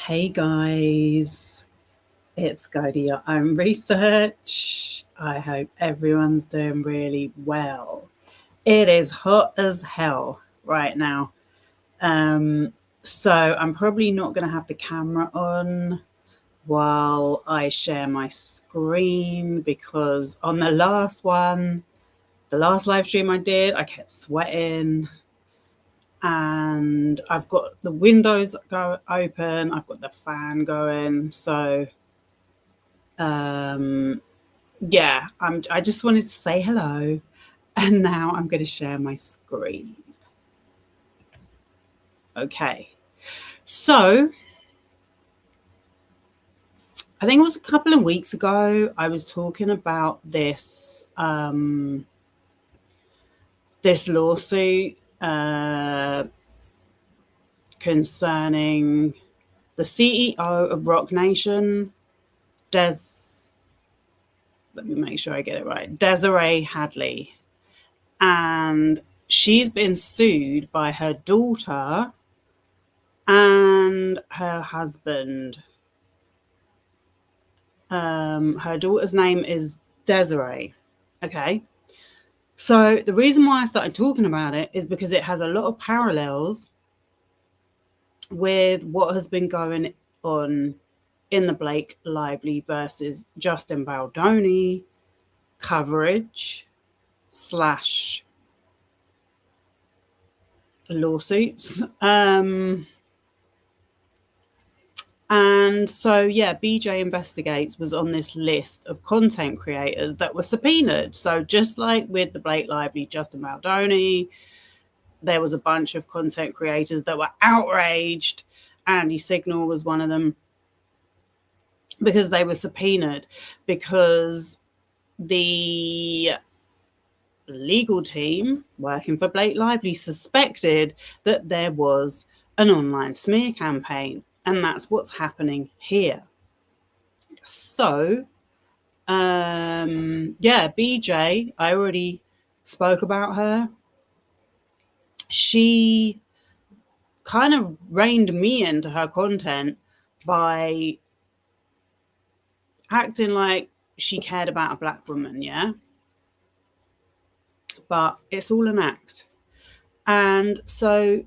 Hey guys, it's Go to Your Own Research. I hope everyone's doing really well. It is hot as hell right now. So I'm probably not going to have the camera on while I share my screen because on the last one, the last live stream I did, I kept sweating and I've got the windows open, I've got the fan going. So yeah, I just wanted to say hello, and now I'm going to share my screen. Okay, so I think it was a couple of weeks ago I was talking about this this lawsuit concerning the CEO of Rock Nation, let me make sure I get it right, Desiree Hadley. And she's been sued by her daughter and her husband. Her daughter's name is Desiree. Okay. So the reason why I started talking about it is because it has a lot of parallels with what has been going on in the Blake Lively versus Justin Baldoni coverage / lawsuits. And so, yeah, BJ Investigates was on this list of content creators that were subpoenaed. So just like with the Blake Lively, Justin Baldoni, there was a bunch of content creators that were outraged. Andy Signal was one of them because they were subpoenaed because the legal team working for Blake Lively suspected that there was an online smear campaign. And that's what's happening here. So, yeah, BJ, I already spoke about her. She kind of reined me into her content by acting like she cared about a black woman, yeah? But it's all an act. And so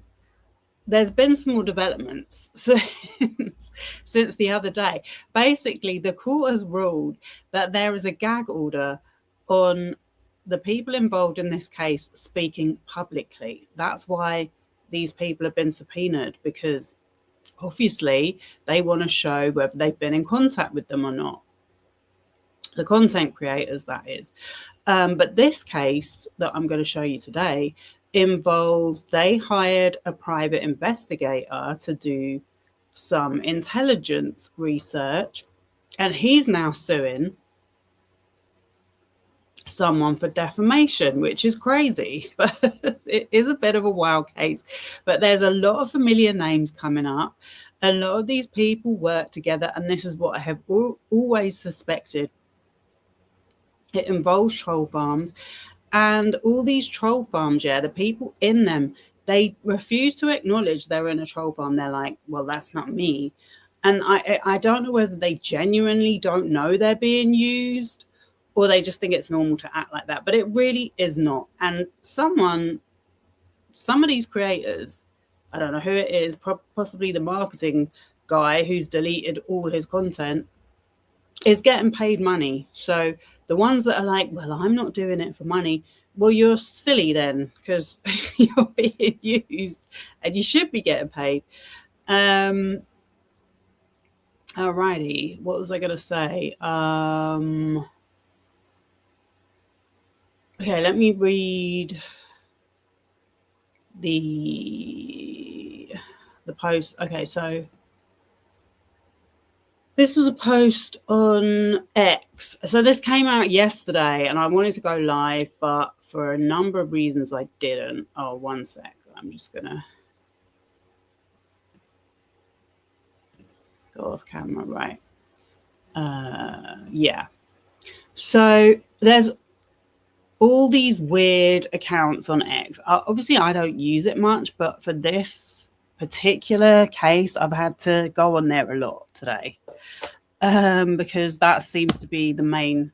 there's been some more developments since the other day. Basically, the court has ruled that there is a gag order on the people involved in this case speaking publicly. That's why these people have been subpoenaed, because obviously they want to show whether they've been in contact with them or not. The content creators, that is. But this case that I'm going to show you today involves they hired a private investigator to do some intelligence research, and he's now suing someone for defamation, which is crazy, but it is a bit of a wild case. But there's a lot of familiar names coming up. A lot of these people work together, and this is what I have always suspected. It involves troll farms. And all these troll farms, yeah, the people in them, they refuse to acknowledge they're in a troll farm. They're like, well, that's not me. And I don't know whether they genuinely don't know they're being used or they just think it's normal to act like that. But it really is not. And some of these creators, I don't know who it is, possibly the marketing guy who's deleted all his content, is getting paid money. So the ones that are like, well, I'm not doing it for money, well, you're silly then, because you're being used and you should be getting paid. Alrighty, what was I going to say? Okay, let me read the post. Okay, so this was a post on X. So this came out yesterday and I wanted to go live, but for a number of reasons I didn't. Oh, one sec. I'm just going to go off camera, right? Yeah. So there's all these weird accounts on X. Obviously, I don't use it much, but for this particular case, I've had to go on there a lot today, because that seems to be the main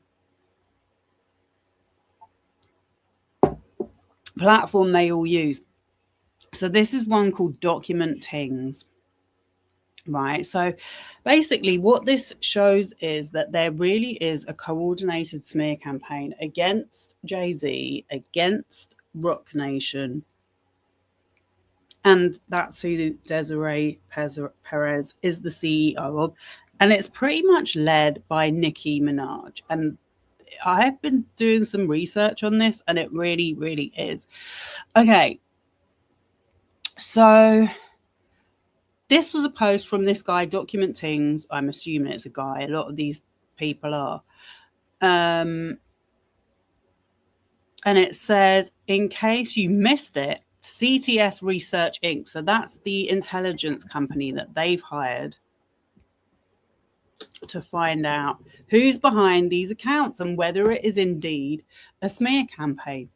platform they all use. So this is one called Document Tings. Right. So basically, what this shows is that there really is a coordinated smear campaign against Jay-Z, against Rock Nation. And that's who Desiree Perez is the CEO of. And it's pretty much led by Nicki Minaj. And I've been doing some research on this, and it really, really is. Okay. So this was a post from this guy, Document Tings. I'm assuming it's a guy. A lot of these people are. And it says, in case you missed it, CTS Research Inc. So that's the intelligence company that they've hired to find out who's behind these accounts and whether it is indeed a smear campaign.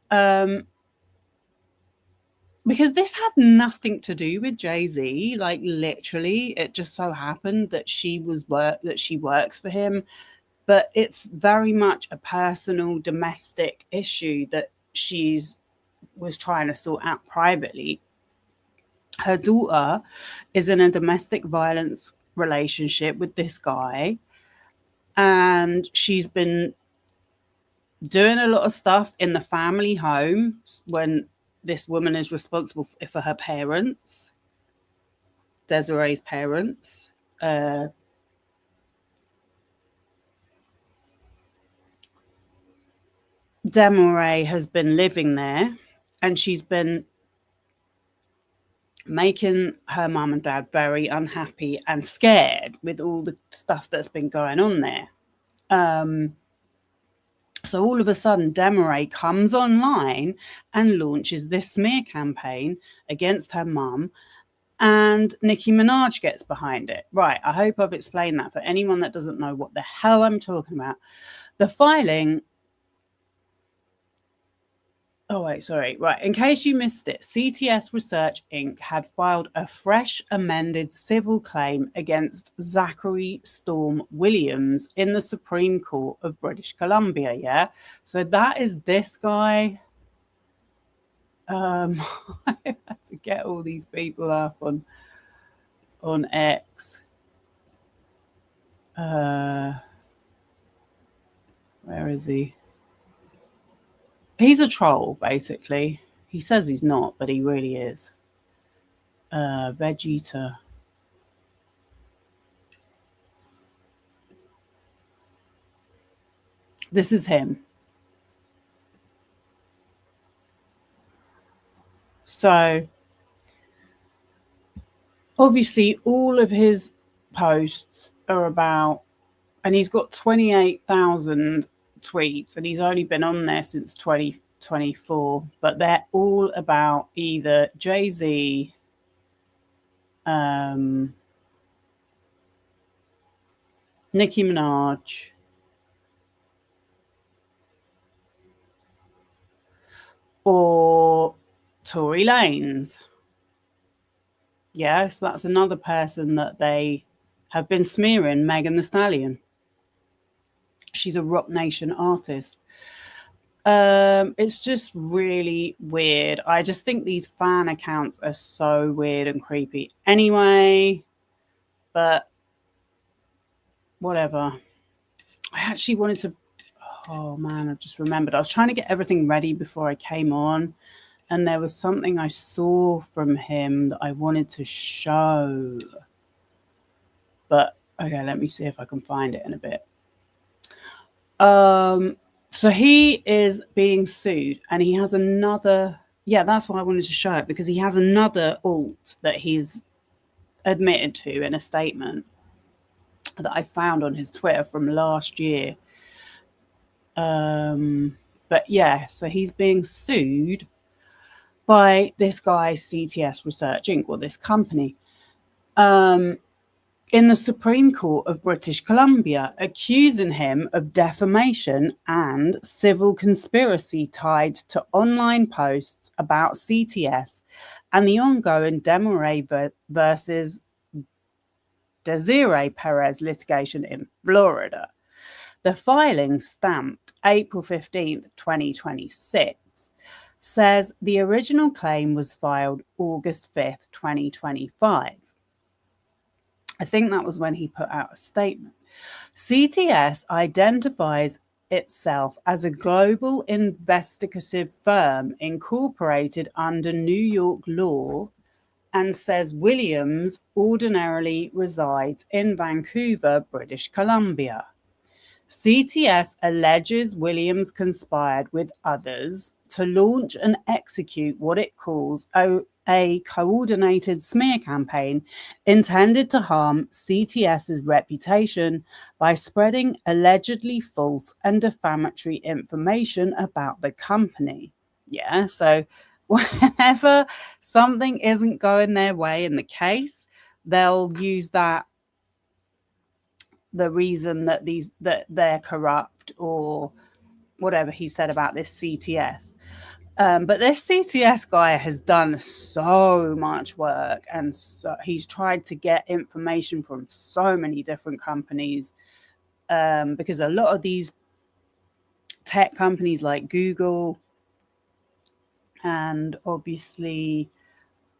Because this had nothing to do with Jay-Z. Like, literally, it just so happened that she works for him. But it's very much a personal, domestic issue that was trying to sort out privately. Her daughter is in a domestic violence relationship with this guy, and she's been doing a lot of stuff in the family home when this woman is responsible for her parents, Desiree's parents. Desiree has been living there, and she's been making her mum and dad very unhappy and scared with all the stuff that's been going on there. So all of a sudden, Desiree comes online and launches this smear campaign against her mum, and Nicki Minaj gets behind it. Right, I hope I've explained that for anyone that doesn't know what the hell I'm talking about. The filing... Oh, wait, sorry. Right, in case you missed it, CTS Research Inc. had filed a fresh amended civil claim against Zachary Storm Williams in the Supreme Court of British Columbia, yeah? So that is this guy. I had to get all these people up on X. Where is he? He's a troll, basically. He says he's not, but he really is. Vegeta. This is him. So, obviously, all of his posts are about, and he's got 28,000 tweets, and he's only been on there since 2024, but they're all about either Jay-Z, Nicki Minaj, or Tory Lanez. Yeah, so that's another person that they have been smearing, Megan Thee Stallion. She's a Rock Nation artist. It's just really weird. I just think these fan accounts are so weird and creepy anyway, but whatever. I actually wanted to... Oh, man, I've just remembered. I was trying to get everything ready before I came on, and there was something I saw from him that I wanted to show. But, okay, let me see if I can find it in a bit. So he is being sued, and he has another... Yeah, that's why I wanted to show it, because he has another alt that he's admitted to in a statement that I found on his Twitter from last year. But yeah, so he's being sued by this guy, CTS Research Inc., or this company. in the Supreme Court of British Columbia, accusing him of defamation and civil conspiracy tied to online posts about CTS and the ongoing Desmarais versus Desiree Perez litigation in Florida. The filing, stamped April 15th, 2026, says the original claim was filed August 5th, 2025. I think that was when he put out a statement. CTS identifies itself as a global investigative firm incorporated under New York law and says Williams ordinarily resides in Vancouver, British Columbia. CTS alleges Williams conspired with others to launch and execute what it calls a coordinated smear campaign intended to harm CTS's reputation by spreading allegedly false and defamatory information about the company. Yeah, so whenever something isn't going their way in the case, they'll use that the reason that they're corrupt or whatever he said about this CTS. But this CTS guy has done so much work, and so he's tried to get information from so many different companies, because a lot of these tech companies like Google and obviously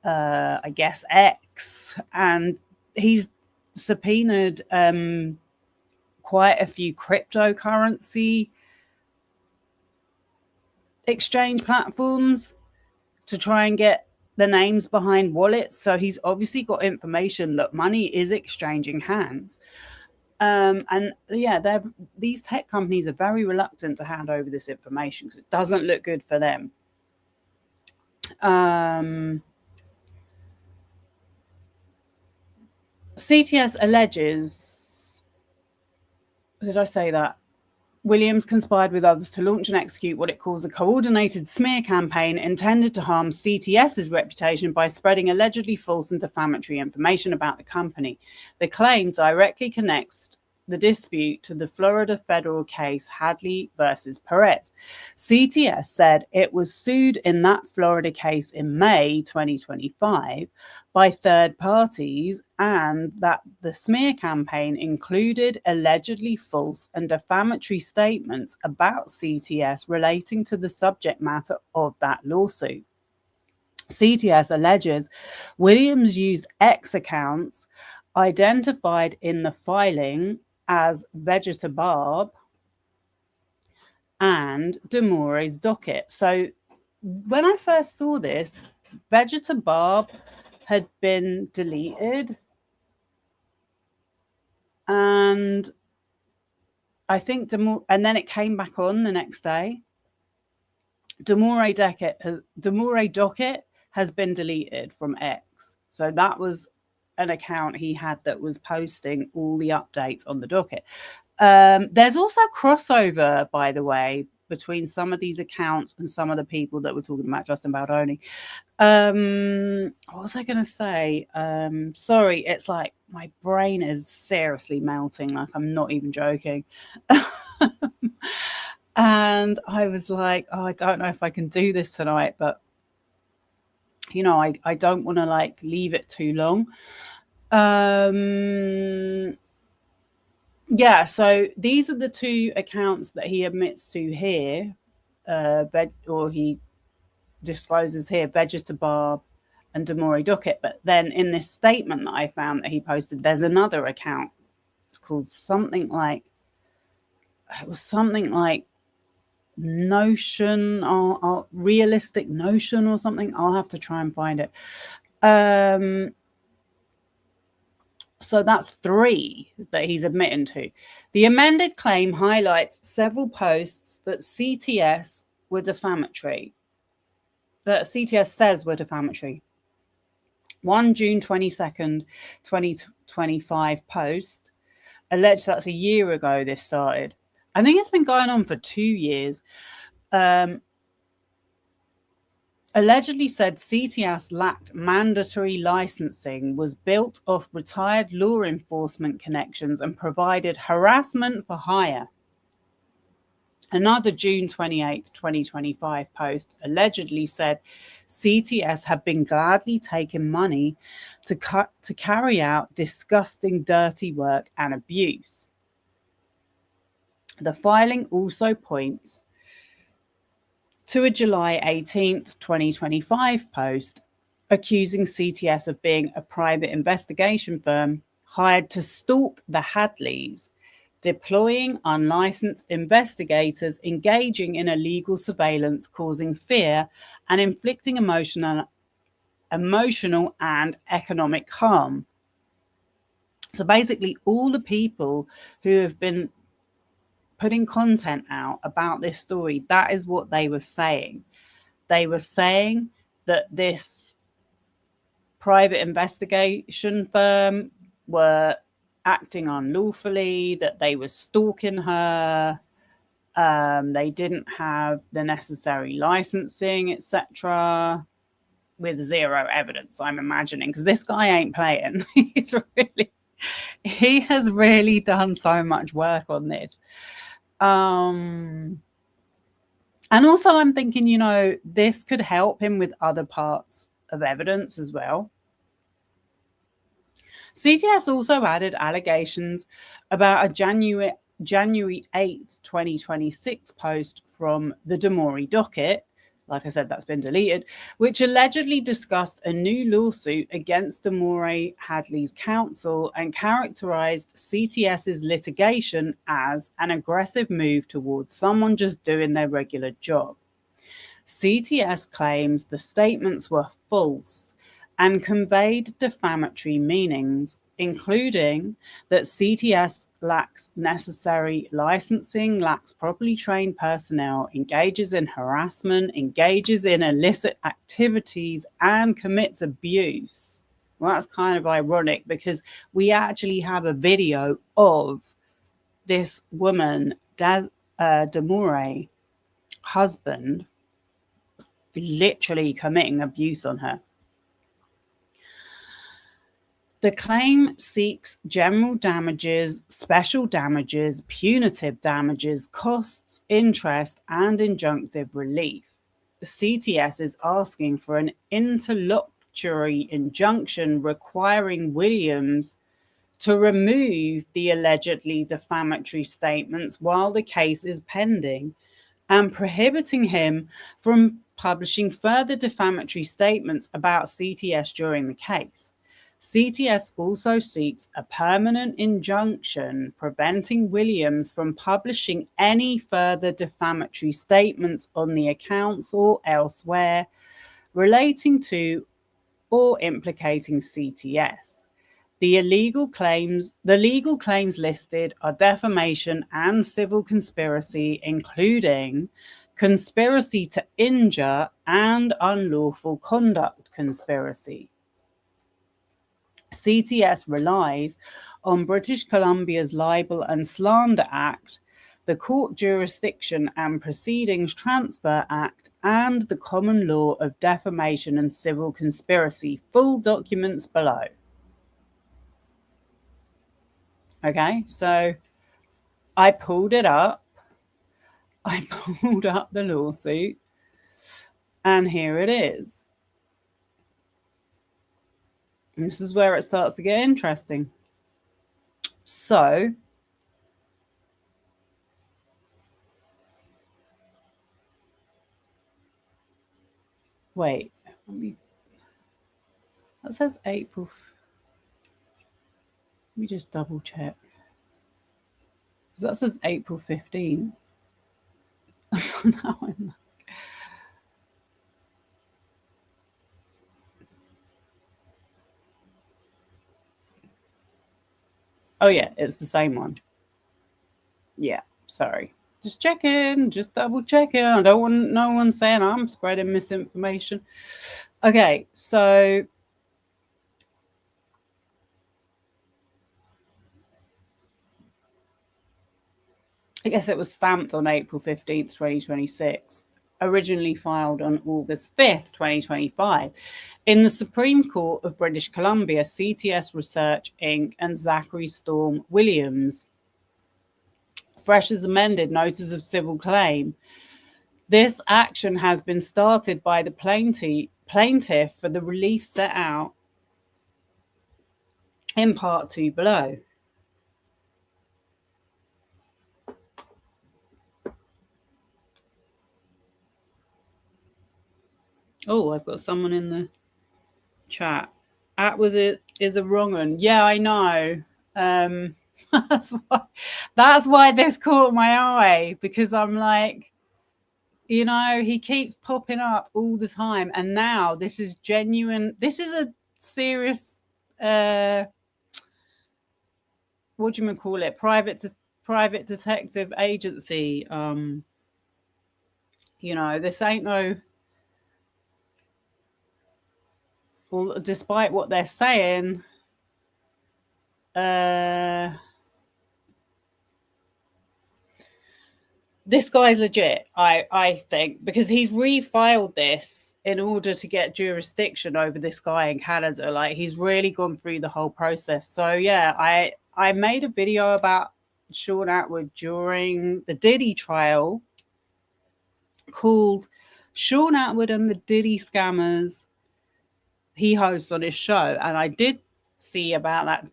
I guess X, and he's subpoenaed quite a few cryptocurrency exchange platforms to try and get the names behind wallets. So he's obviously got information that money is exchanging hands. And yeah, these tech companies are very reluctant to hand over this information because it doesn't look good for them. CTS alleges, did I say that? Williams conspired with others to launch and execute what it calls a coordinated smear campaign intended to harm CTS's reputation by spreading allegedly false and defamatory information about the company. The claim directly connects the dispute to the Florida federal case Hadley versus Perez. CTS said it was sued in that Florida case in May 2025 by third parties, and that the smear campaign included allegedly false and defamatory statements about CTS relating to the subject matter of that lawsuit. CTS alleges Williams used X accounts identified in the filing as Vegetabarb and Demoure's docket. So when I first saw this, Vegetabarb had been deleted, and I think and then it came back on the next day. Demoure's docket has been deleted from X. So that was an account he had that was posting all the updates on the docket. There's also crossover, by the way, between some of these accounts and some of the people that were talking about Justin Baldoni. What was I going to say? Sorry, it's like my brain is seriously melting. Like, I'm not even joking. And I was like, oh, I don't know if I can do this tonight, but you know, I don't want to like leave it too long. Yeah, so these are the two accounts that he admits to here, or he discloses here, Vegetabarb and Demoure's docket. But then in this statement that I found that he posted, there's another account. It's called something like, it was something like Notion or Realistic Notion or something. I'll have to try and find it. So that's 3 that he's admitting to. The amended claim highlights several posts that CTS were defamatory, that CTS says were defamatory. One June 22nd, 2025 post alleged, that's a year ago this started. I think it's been going on for 2 years. allegedly said CTS lacked mandatory licensing, was built off retired law enforcement connections, and provided harassment for hire. Another June 28, 2025 post allegedly said CTS had been gladly taking money to carry out disgusting, dirty work and abuse. The filing also points to a July 18th, 2025 post accusing CTS of being a private investigation firm hired to stalk the Hadleys, deploying unlicensed investigators, engaging in illegal surveillance, causing fear, and inflicting emotional and economic harm. So basically, all the people who have been putting content out about this story, that is what they were saying. They were saying that this private investigation firm were acting unlawfully, that they were stalking her, they didn't have the necessary licensing, etc., with zero evidence, I'm imagining, because this guy ain't playing. He has really done so much work on this. And also I'm thinking, you know, this could help him with other parts of evidence as well. CTS also added allegations about a January 8th, 2026 post from the Damori docket. Like I said, that's been deleted, which allegedly discussed a new lawsuit against Damori Hadley's counsel and characterized CTS's litigation as an aggressive move towards someone just doing their regular job. CTS claims the statements were false and conveyed defamatory meanings, including that CTS lacks necessary licensing, lacks properly trained personnel, engages in harassment, engages in illicit activities, and commits abuse. Well, that's kind of ironic because we actually have a video of this woman, Damori, husband, literally committing abuse on her. The claim seeks general damages, special damages, punitive damages, costs, interest, and injunctive relief. The CTS is asking for an interlocutory injunction requiring Williams to remove the allegedly defamatory statements while the case is pending, and prohibiting him from publishing further defamatory statements about CTS during the case. CTS also seeks a permanent injunction preventing Williams from publishing any further defamatory statements on the accounts or elsewhere relating to or implicating CTS. The legal claims listed are defamation and civil conspiracy, including conspiracy to injure and unlawful conduct conspiracy. CTS relies on British Columbia's Libel and Slander Act, the Court Jurisdiction and Proceedings Transfer Act, and the Common Law of Defamation and Civil Conspiracy. Full documents below. Okay, so I pulled it up. I pulled up the lawsuit, and here it is. And this is where it starts to get interesting. So, wait, that says April. Let me just double check. Because that says April 15th. So now I'm like, oh yeah, it's the same one. Yeah, sorry. Just checking, just double checking. I don't want no one saying I'm spreading misinformation. Okay, so I guess it was stamped on April 15th, 2026. originally filed on August 5th, 2025, in the Supreme Court of British Columbia, CTS Research Inc. and Zachary Storm Williams. Fresh as amended notice of civil claim. This action has been started by the plaintiff for the relief set out in Part 2 below. Oh, I've got someone in the chat. Attwood is a wrong one. Yeah, I know. That's why this caught my eye, because I'm like, you know, he keeps popping up all the time, and now this is genuine. This is a serious, what do you call it? Private detective agency. You know, this ain't no. Well, despite what they're saying, this guy's legit, I think, because he's refiled this in order to get jurisdiction over this guy in Canada. Like, he's really gone through the whole process. So yeah, I made a video about Shaun Attwood during the Diddy trial called Shaun Attwood and the Diddy Scammers. He hosts on his show, and I did see about that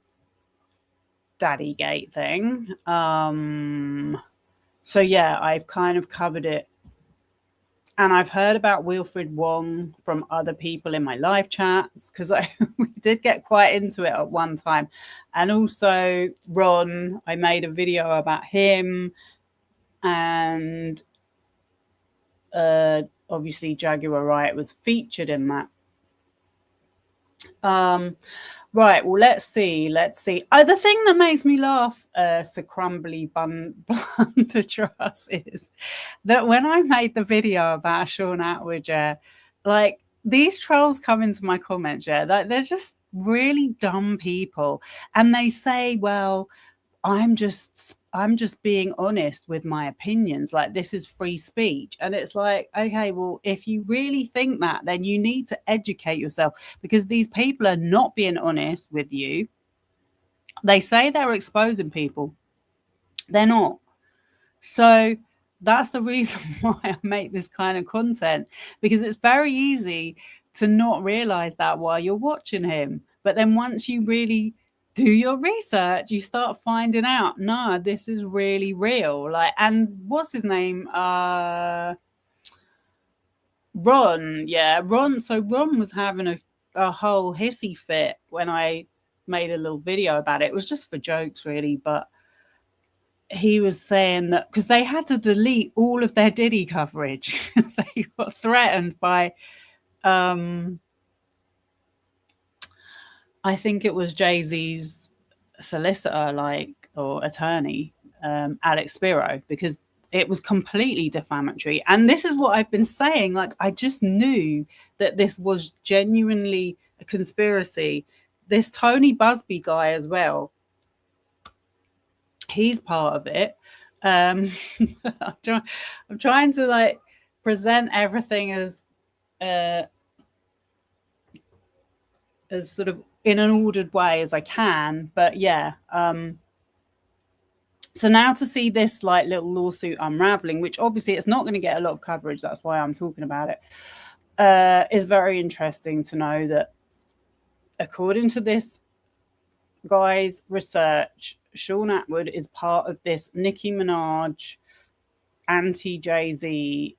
Daddygate thing. So yeah, I've kind of covered it. And I've heard about Wilfred Wong from other people in my live chats, because we did get quite into it at one time. And also Ron, I made a video about him, and obviously Jaguar Riot was featured in that. Right, well, let's see. The thing that makes me laugh, Sir Crumbly Blundertrust, is that when I made the video about Shaun Attwood, like, these trolls come into my comments, like, they're just really dumb people, and they say, well, I'm just being honest with my opinions. Like, this is free speech. And it's like, okay, well, if you really think that, then you need to educate yourself, because these people are not being honest with you. They say they're exposing people. They're not. So that's the reason why I make this kind of content, because it's very easy to not realize that while you're watching him. But then once you really do your research, you start finding out, no, this is really real. Like, and what's his name? Ron. Yeah, Ron. So Ron was having a whole hissy fit when I made a little video about it. It was just for jokes, really, but he was saying that because they had to delete all of their Diddy coverage because they got threatened by I think it was Jay-Z's solicitor, or attorney, Alex Spiro, because it was completely defamatory. And this is what I've been saying. Like, I just knew that this was genuinely a conspiracy. This Tony Busby guy as well, he's part of it. I'm trying to, like, present everything as sort of in an ordered way as I can. But yeah, so now to see this, like, little lawsuit unraveling, which obviously it's not going to get a lot of coverage, that's why I'm talking about it, is very interesting to know that according to this guy's research, Shaun Attwood is part of this Nicki Minaj anti-Jay-Z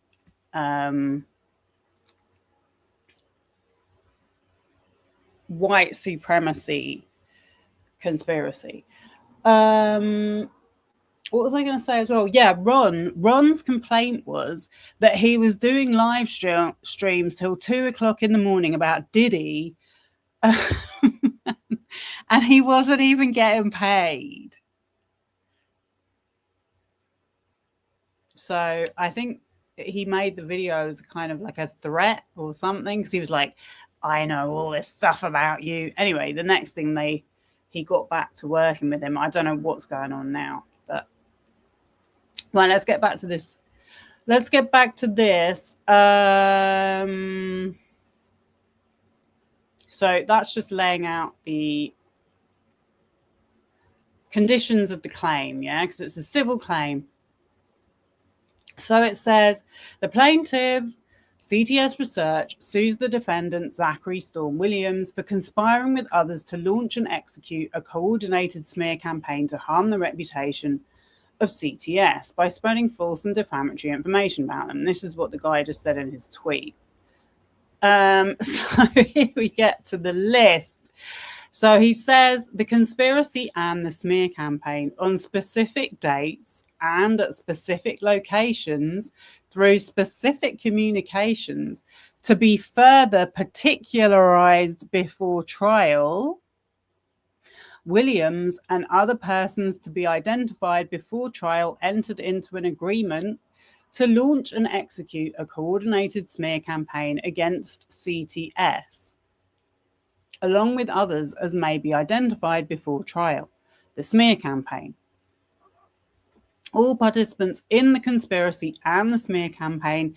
white supremacy conspiracy. What was I going to say as well? Yeah, Ron's complaint was that he was doing live streams till 2:00 in the morning about Diddy, and he wasn't even getting paid. So I think he made the video as kind of like a threat or something, because he was like, I know all this stuff about you. Anyway, the next thing he got back to working with him. I don't know what's going on now, but well, let's get back to this let's get back to this. So that's just laying out the conditions of the claim, yeah, because it's a civil claim. So it says the plaintiff, CTS Research, sues the defendant, Zachary Storm Williams, for conspiring with others to launch and execute a coordinated smear campaign to harm the reputation of CTS by spreading false and defamatory information about them. This is what the guy just said in his tweet. So here we get to the list. So he says the conspiracy and the smear campaign on specific dates and at specific locations through specific communications to be further particularized before trial. Williams and other persons to be identified before trial entered into an agreement to launch and execute a coordinated smear campaign against CTS, along with others as may be identified before trial. The smear campaign. All participants in the conspiracy and the smear campaign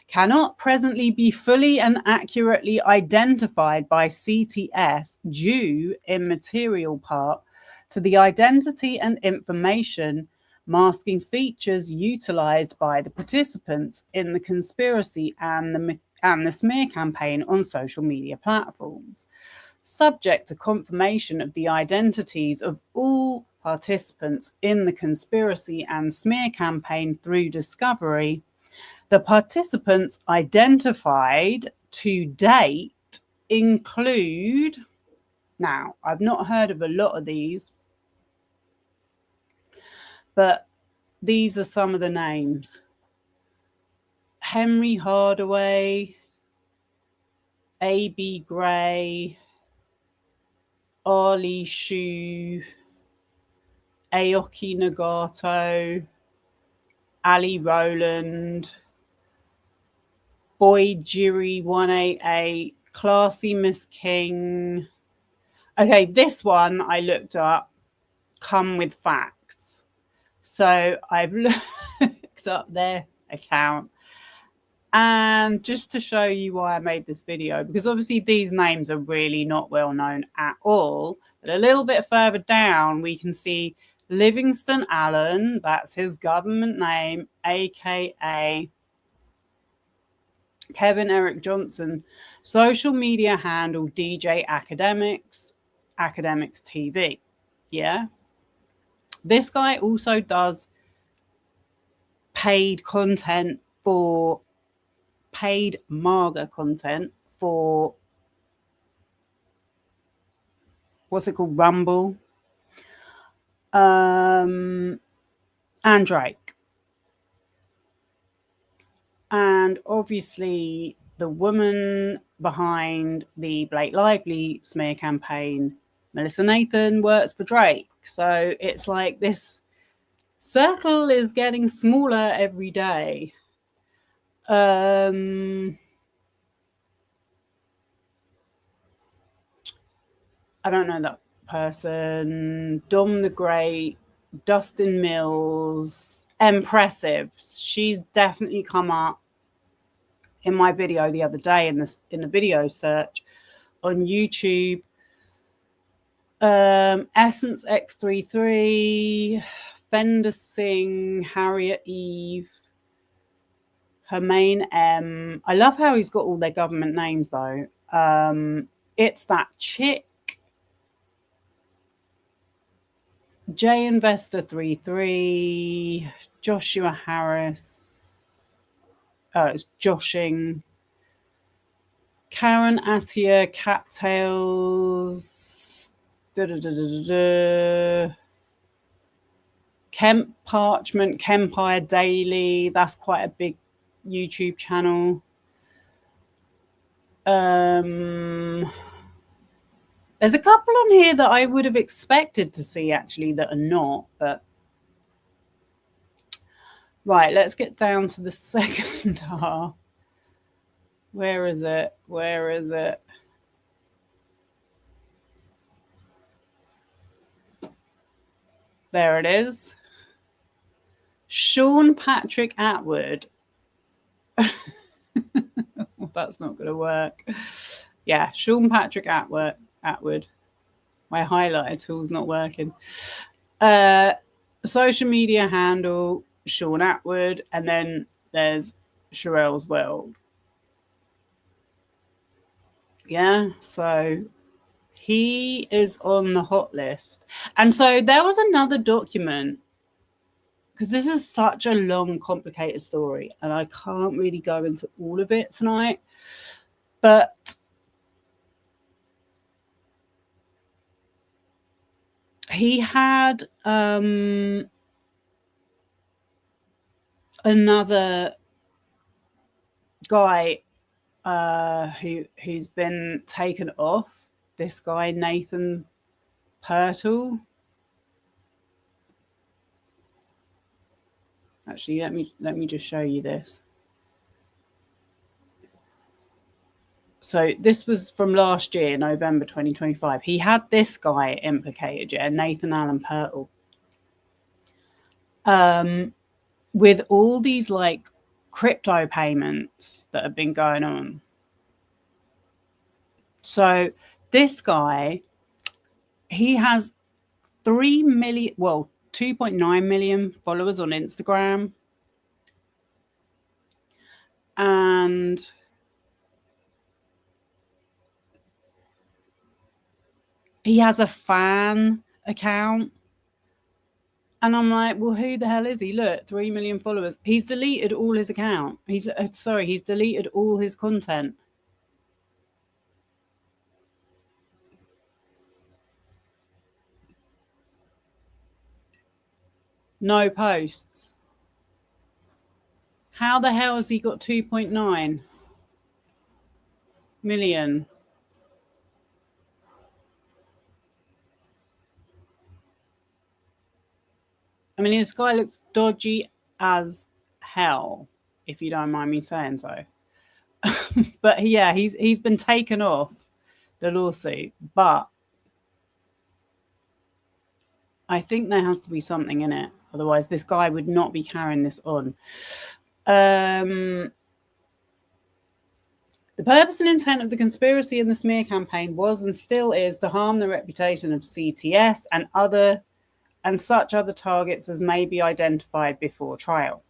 cannot presently be fully and accurately identified by CTS due in material part to the identity and information masking features utilized by the participants in the conspiracy and the smear campaign on social media platforms, subject to confirmation of the identities of all participants in the conspiracy and smear campaign through discovery. The participants identified to date include, now I've not heard of a lot of these, but these are some of the names: Henry Hardaway, A.B. Gray, Ali Shu, Aoki Nagato, Ali Rowland, Boy Jury 188, Classy Miss King. Okay, this one I looked up, come with facts. So I've looked up their account. And just to show you why I made this video, because obviously these names are really not well known at all, but a little bit further down, we can see Livingston Allen, that's his government name, aka Kevin Eric Johnson, social media handle DJ Academics TV. Yeah. This guy also does paid content for paid MAGA content for what's it called, Rumble, and Drake. And obviously the woman behind the Blake Lively smear campaign, Melissa Nathan, works for Drake. So it's like this circle is getting smaller every day. I don't know that person. Dom the Great, Dustin Mills, Impressive. She's definitely come up in my video the other day in the video search on YouTube. Essence X33, Fender Singh, Harriet Eve, Hermaine M. I love how he's got all their government names though. It's that chick, J Investor 33, Joshua Harris. It's Joshing. Karen Attia, Cattails. Kemp Parchment, Kempire Daily. That's quite a big YouTube channel. There's a couple on here that I would have expected to see actually that are not, but right, let's get down to the second half. Where is it? Where is it? There it is. Shaun Patrick Attwood Well, that's not going to work. Yeah, Shaun Patrick Attwood. My highlighter tool's not working. Social media handle Shaun Attwood, and then there's Sherells World. Yeah, so he is on the hot list. And so there was another document, because this is such a long, complicated story, and I can't really go into all of it tonight. But he had another guy who's been taken off. This guy, Nathan Pertle. Actually, let me just show you this. So this was from last year, November 2025. He had this guy implicated, yeah, Nathan Allen Pertle. With all these like crypto payments that have been going on. So this guy, he has 2.9 million followers on Instagram. And he has a fan account. And I'm like, well, who the hell is he? Look, 3 million followers. He's deleted all his account. He's deleted all his content. No posts. How the hell has he got 2.9 million? I mean, this guy looks dodgy as hell, if you don't mind me saying so. But yeah, he's been taken off the lawsuit, but I think there has to be something in it. Otherwise, this guy would not be carrying this on. The purpose and intent of the conspiracy and the smear campaign was and still is to harm the reputation of CTS and such other targets as may be identified before trial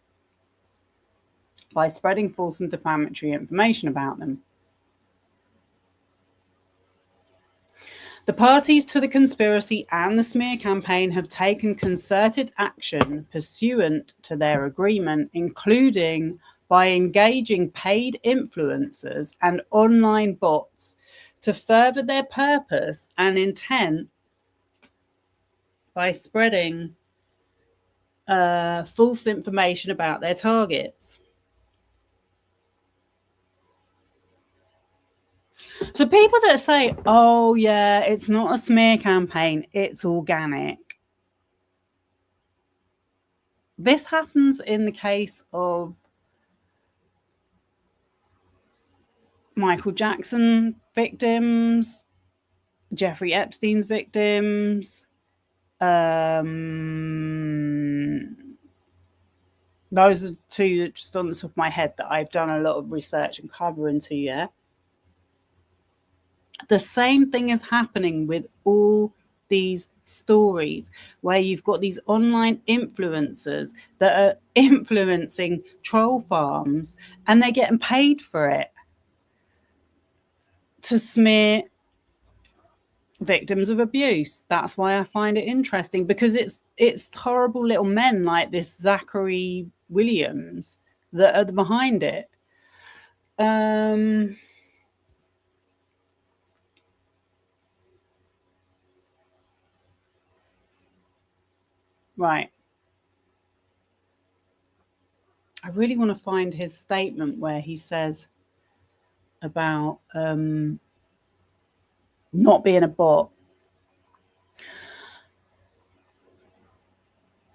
by spreading false and defamatory information about them. The parties to the conspiracy and the smear campaign have taken concerted action pursuant to their agreement, including by engaging paid influencers and online bots to further their purpose and intent by spreading false information about their targets. So people that say, oh yeah, it's not a smear campaign, it's organic. This happens in the case of Michael Jackson victims, Jeffrey Epstein's victims. Those are the two that just on the top of my head that I've done a lot of research and cover into, yeah. The same thing is happening with all these stories where you've got these online influencers that are influencing troll farms and they're getting paid for it to smear victims of abuse. That's why I find it interesting, because it's horrible little men like this Zachary Williams that are behind it. Right. I really want to find his statement where he says about not being a bot.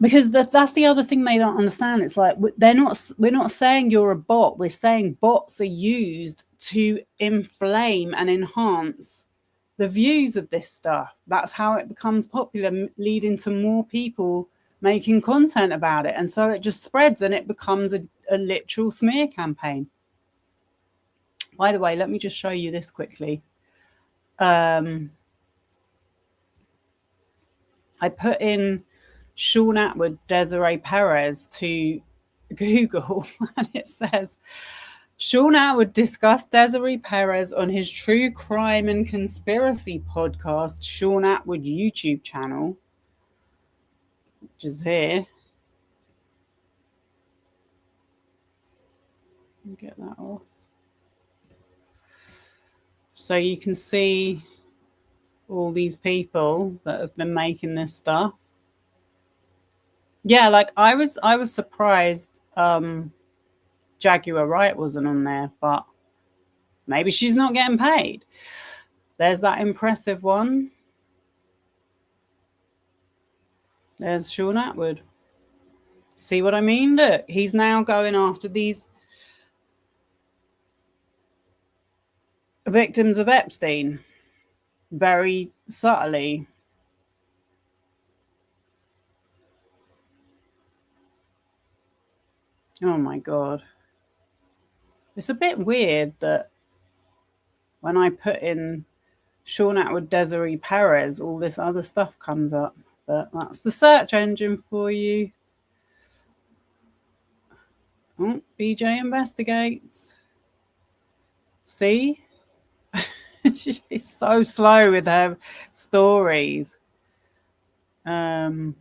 Because that's the other thing they don't understand. It's like we're not saying you're a bot. We're saying bots are used to inflame and enhance the views of this stuff. That's how it becomes popular, leading to more people making content about it. And so it just spreads and it becomes a literal smear campaign. By the way, let me just show you this quickly. I put in Shaun Attwood, Desiree Perez to Google, and it says Shaun Attwood discussed Desiree Perez on his true crime and conspiracy podcast, Shaun Attwood YouTube channel, which is here. Get that off. So you can see all these people that have been making this stuff. Yeah, like I was surprised Jaguar Wright wasn't on there, but maybe she's not getting paid. There's that impressive one. There's Shaun Attwood. See what I mean? Look, he's now going after these victims of Epstein very subtly. Oh my God. It's a bit weird that when I put in Shaun Attwood, Desiree Perez, all this other stuff comes up. But that's the search engine for you. Oh, BJ investigates. See? She's so slow with her stories. Anyway.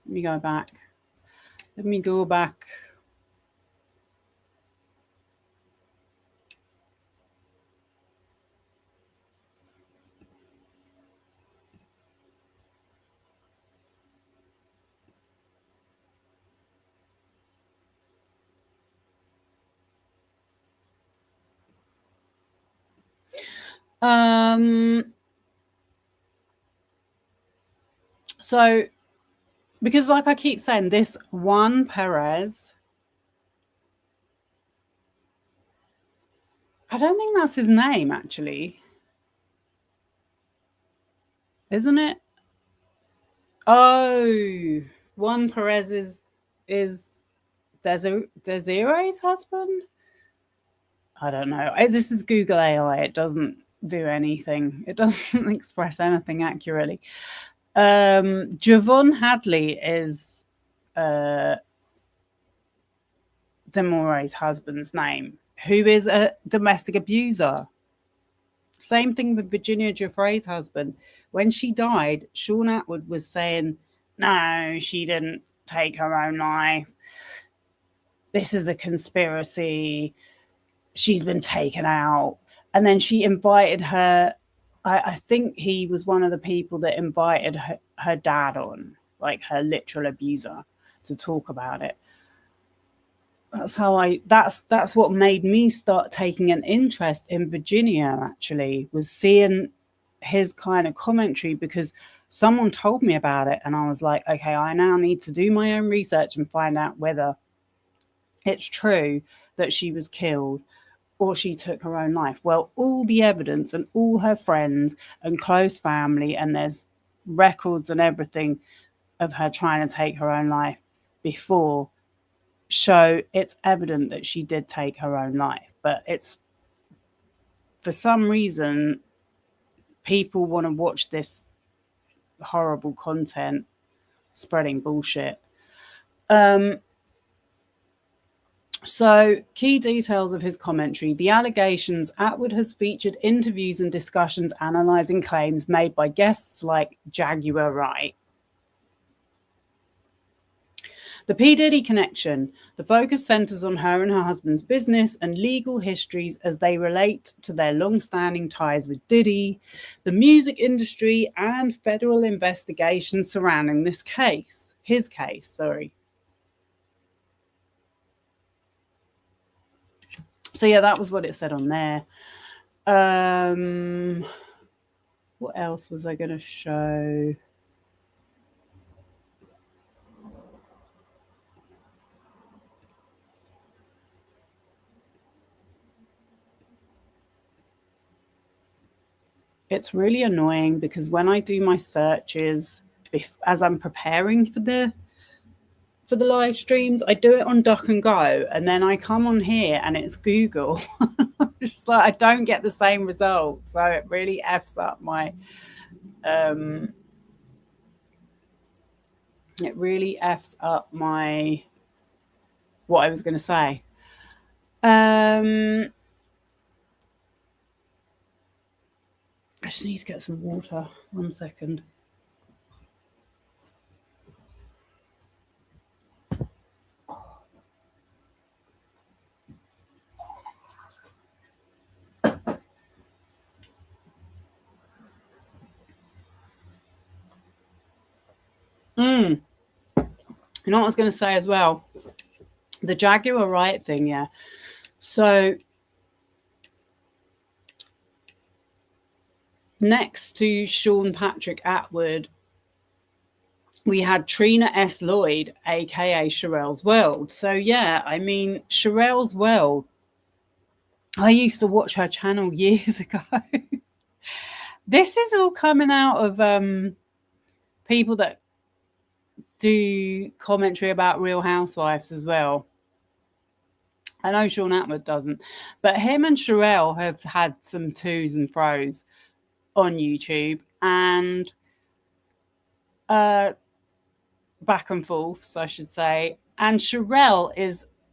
Let me go back. Let me go back. So, because like I keep saying, this one Perez, I don't think that's his name, actually. Isn't it? Oh, Juan Perez is Desiree's husband? I don't know. This is Google AI. It doesn't do anything. It doesn't express anything accurately. Javon Hadley is Demore's husband's name, who is a domestic abuser. Same thing with Virginia Giuffre's husband. When she died, Shaun Attwood was saying, no, she didn't take her own life. This is a conspiracy. She's been taken out. And then she invited her. I think he was one of the people that invited her dad on, like her literal abuser, to talk about it. That's what made me start taking an interest in Virginia, actually, was seeing his kind of commentary, because someone told me about it and I was like, okay, I now need to do my own research and find out whether it's true that she was killed or she took her own life. Well, all the evidence and all her friends and close family, and there's records and everything of her trying to take her own life before, show it's evident that she did take her own life. But it's, for some reason, people want to watch this horrible content spreading bullshit. So, key details of his commentary. The allegations: Attwood has featured interviews and discussions analysing claims made by guests like Jaguar Wright. The P. Diddy connection. The focus centres on her and her husband's business and legal histories as they relate to their long-standing ties with Diddy, the music industry, and federal investigations surrounding his case. So yeah, that was what it said on there. What else was I going to show? it's really annoying because when I do my searches, as I'm preparing for the live streams, I do it on Duck and Go, and then I come on here and it's Google. Just like I don't get the same result, so it really f's up my. It really f's up my. What I was going to say. I just need to get some water. 1 second. You know what I was going to say as well? The Jaguar riot thing, yeah. So next to Shaun Patrick Attwood, we had Trina S. Lloyd, aka Sherells World. So yeah, I mean Sherells World. I used to watch her channel years ago. This is all coming out of people that do commentary about Real Housewives as well. I know Shaun Attwood doesn't, but him and Sherelle have had some twos and fro's on YouTube, and back and forths, I should say. And Sherelle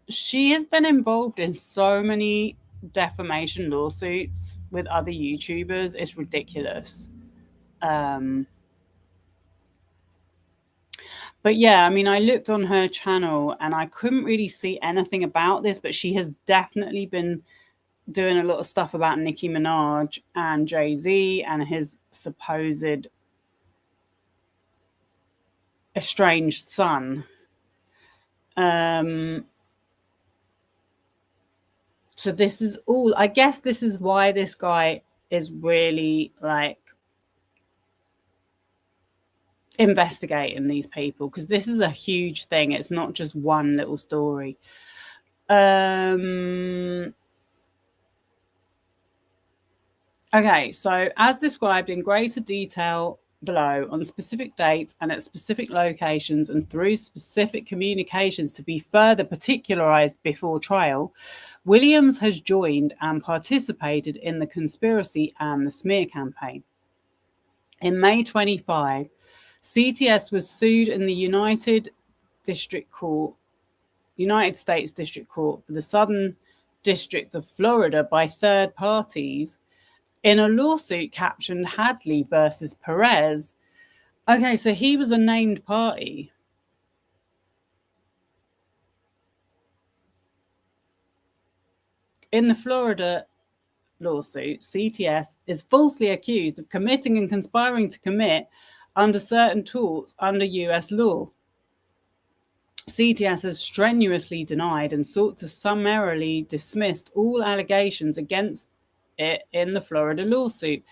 she has been involved in so many defamation lawsuits with other YouTubers. It's ridiculous. But yeah, I mean, I looked on her channel and I couldn't really see anything about this, but she has definitely been doing a lot of stuff about Nicki Minaj and Jay-Z and his supposed estranged son. So this is all, I guess this is why this guy is really like investigating these people, because this is a huge thing. It's not just one little story. Okay, so as described in greater detail below on specific dates and at specific locations and through specific communications to be further particularized before trial, Williams has joined and participated in the conspiracy and the smear campaign. In May 25, CTS was sued in the United States District Court for the Southern District of Florida by third parties in a lawsuit captioned Hadley versus Perez. Okay, so he was a named party. In the Florida lawsuit, CTS is falsely accused of committing and conspiring to commit under certain torts under US law. CTS has strenuously denied and sought to summarily dismiss all allegations against it in the Florida lawsuit.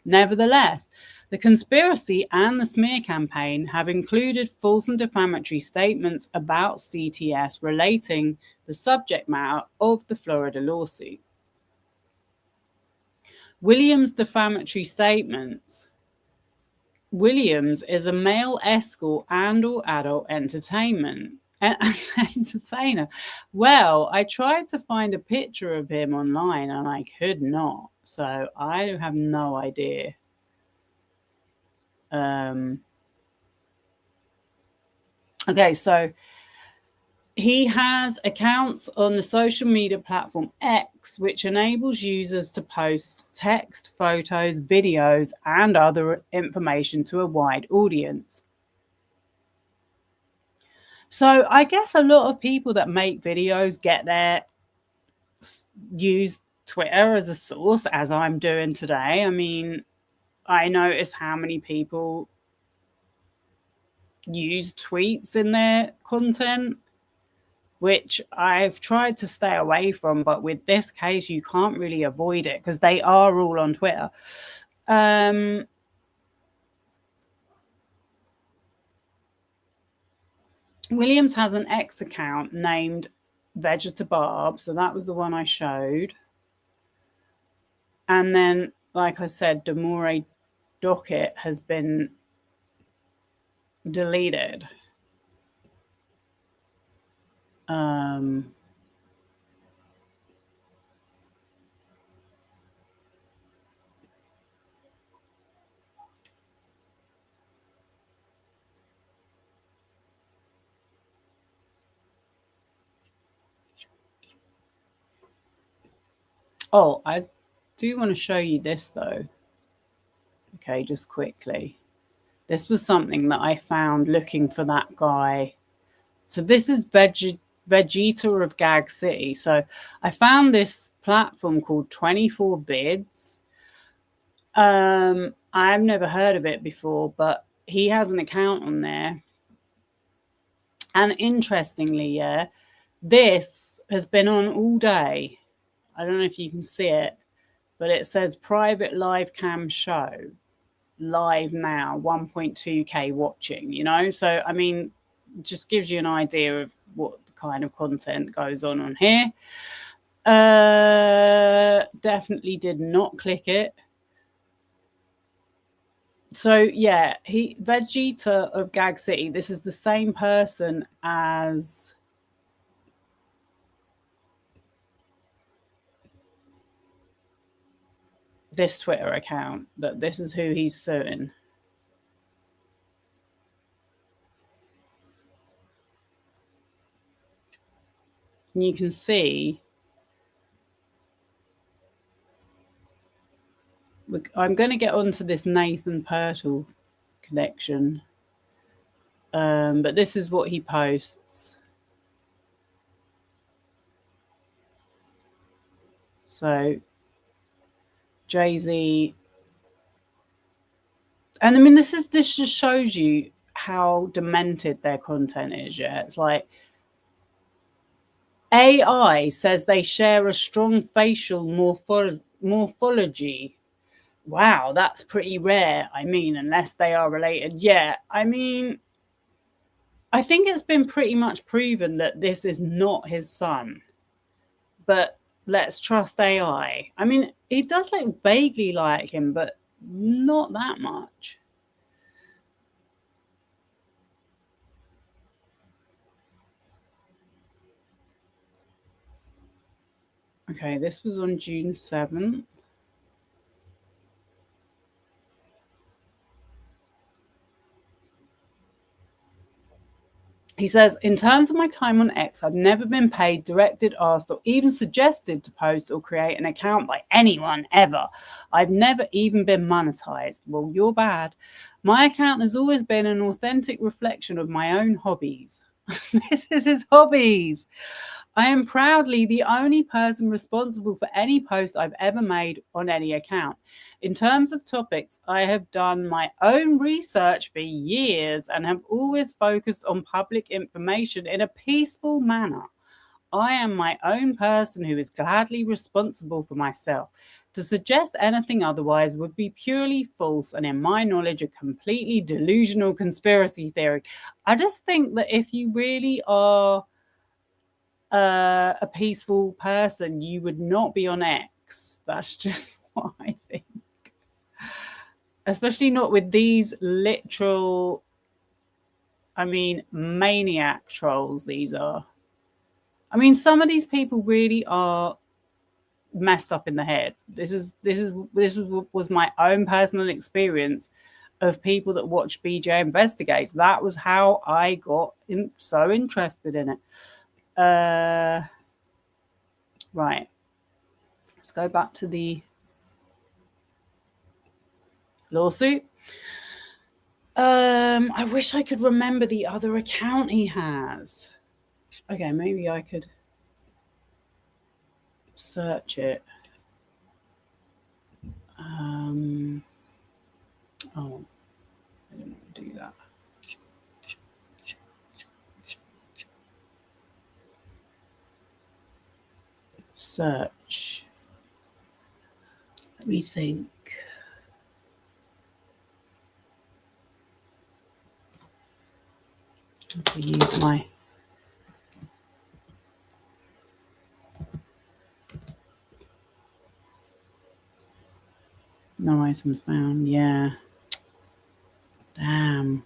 Nevertheless, the conspiracy and the smear campaign have included false and defamatory statements about CTS relating the subject matter of the Florida lawsuit. Williams' defamatory statements. Williams is a male escort and or adult entertainer. Well, I tried to find a picture of him online and I could not. So I have no idea. Okay, so he has accounts on the social media platform X, which enables users to post text, photos, videos, and other information to a wide audience. So I guess a lot of people that make videos use Twitter as a source, as I'm doing today. I mean, I notice how many people use tweets in their content, which I've tried to stay away from. But with this case, you can't really avoid it because they are all on Twitter. Williams has an X account named Vegetabarb, so that was the one I showed. And then like I said, Demore docket has been deleted. Oh, I do want to show you this though. Okay, just quickly. This was something that I found looking for that guy. So this is Vegeta of Gag City. So I found this platform called 24 Vids. I've never heard of it before, but he has an account on there. And interestingly, yeah, this has been on all day. I don't know if you can see it, but it says private live cam show live now, 1.2k watching, you know? So, I mean, just gives you an idea of what kind of content goes on here. Definitely did not click it. So yeah, Vegeta of Gag City, this is the same person as this Twitter account, that this is who he's suing. And you can see I'm going to get onto this Nathan Purtle connection, but this is what he posts. So Jay-Z, and I mean this just shows you how demented their content is. Yeah, it's like AI says they share a strong facial morphology. Wow, that's pretty rare. I mean, unless they are related. Yeah, I mean, I think it's been pretty much proven that this is not his son. But let's trust AI. I mean, he does look vaguely like him, but not that much. Okay, this was on June 7th. He says, in terms of my time on X, I've never been paid, directed, asked, or even suggested to post or create an account by anyone ever. I've never even been monetized. Well, you're bad. My account has always been an authentic reflection of my own hobbies. This is his hobbies. I am proudly the only person responsible for any post I've ever made on any account. In terms of topics, I have done my own research for years and have always focused on public information in a peaceful manner. I am my own person who is gladly responsible for myself. To suggest anything otherwise would be purely false and, in my knowledge, a completely delusional conspiracy theory. I just think that if you really are a peaceful person, you would not be on X. That's just what I think. Especially not with these literal, I mean, maniac trolls. These are. I mean, some of these people really are messed up in the head. This was my own personal experience of people that watch BJ Investigates. That was how I got so interested in it. Right. Let's go back to the lawsuit. I wish I could remember the other account he has. Okay, maybe I could search it. Oh, I didn't want to do that. Search. Let me think. To use my No items found. Yeah. Damn.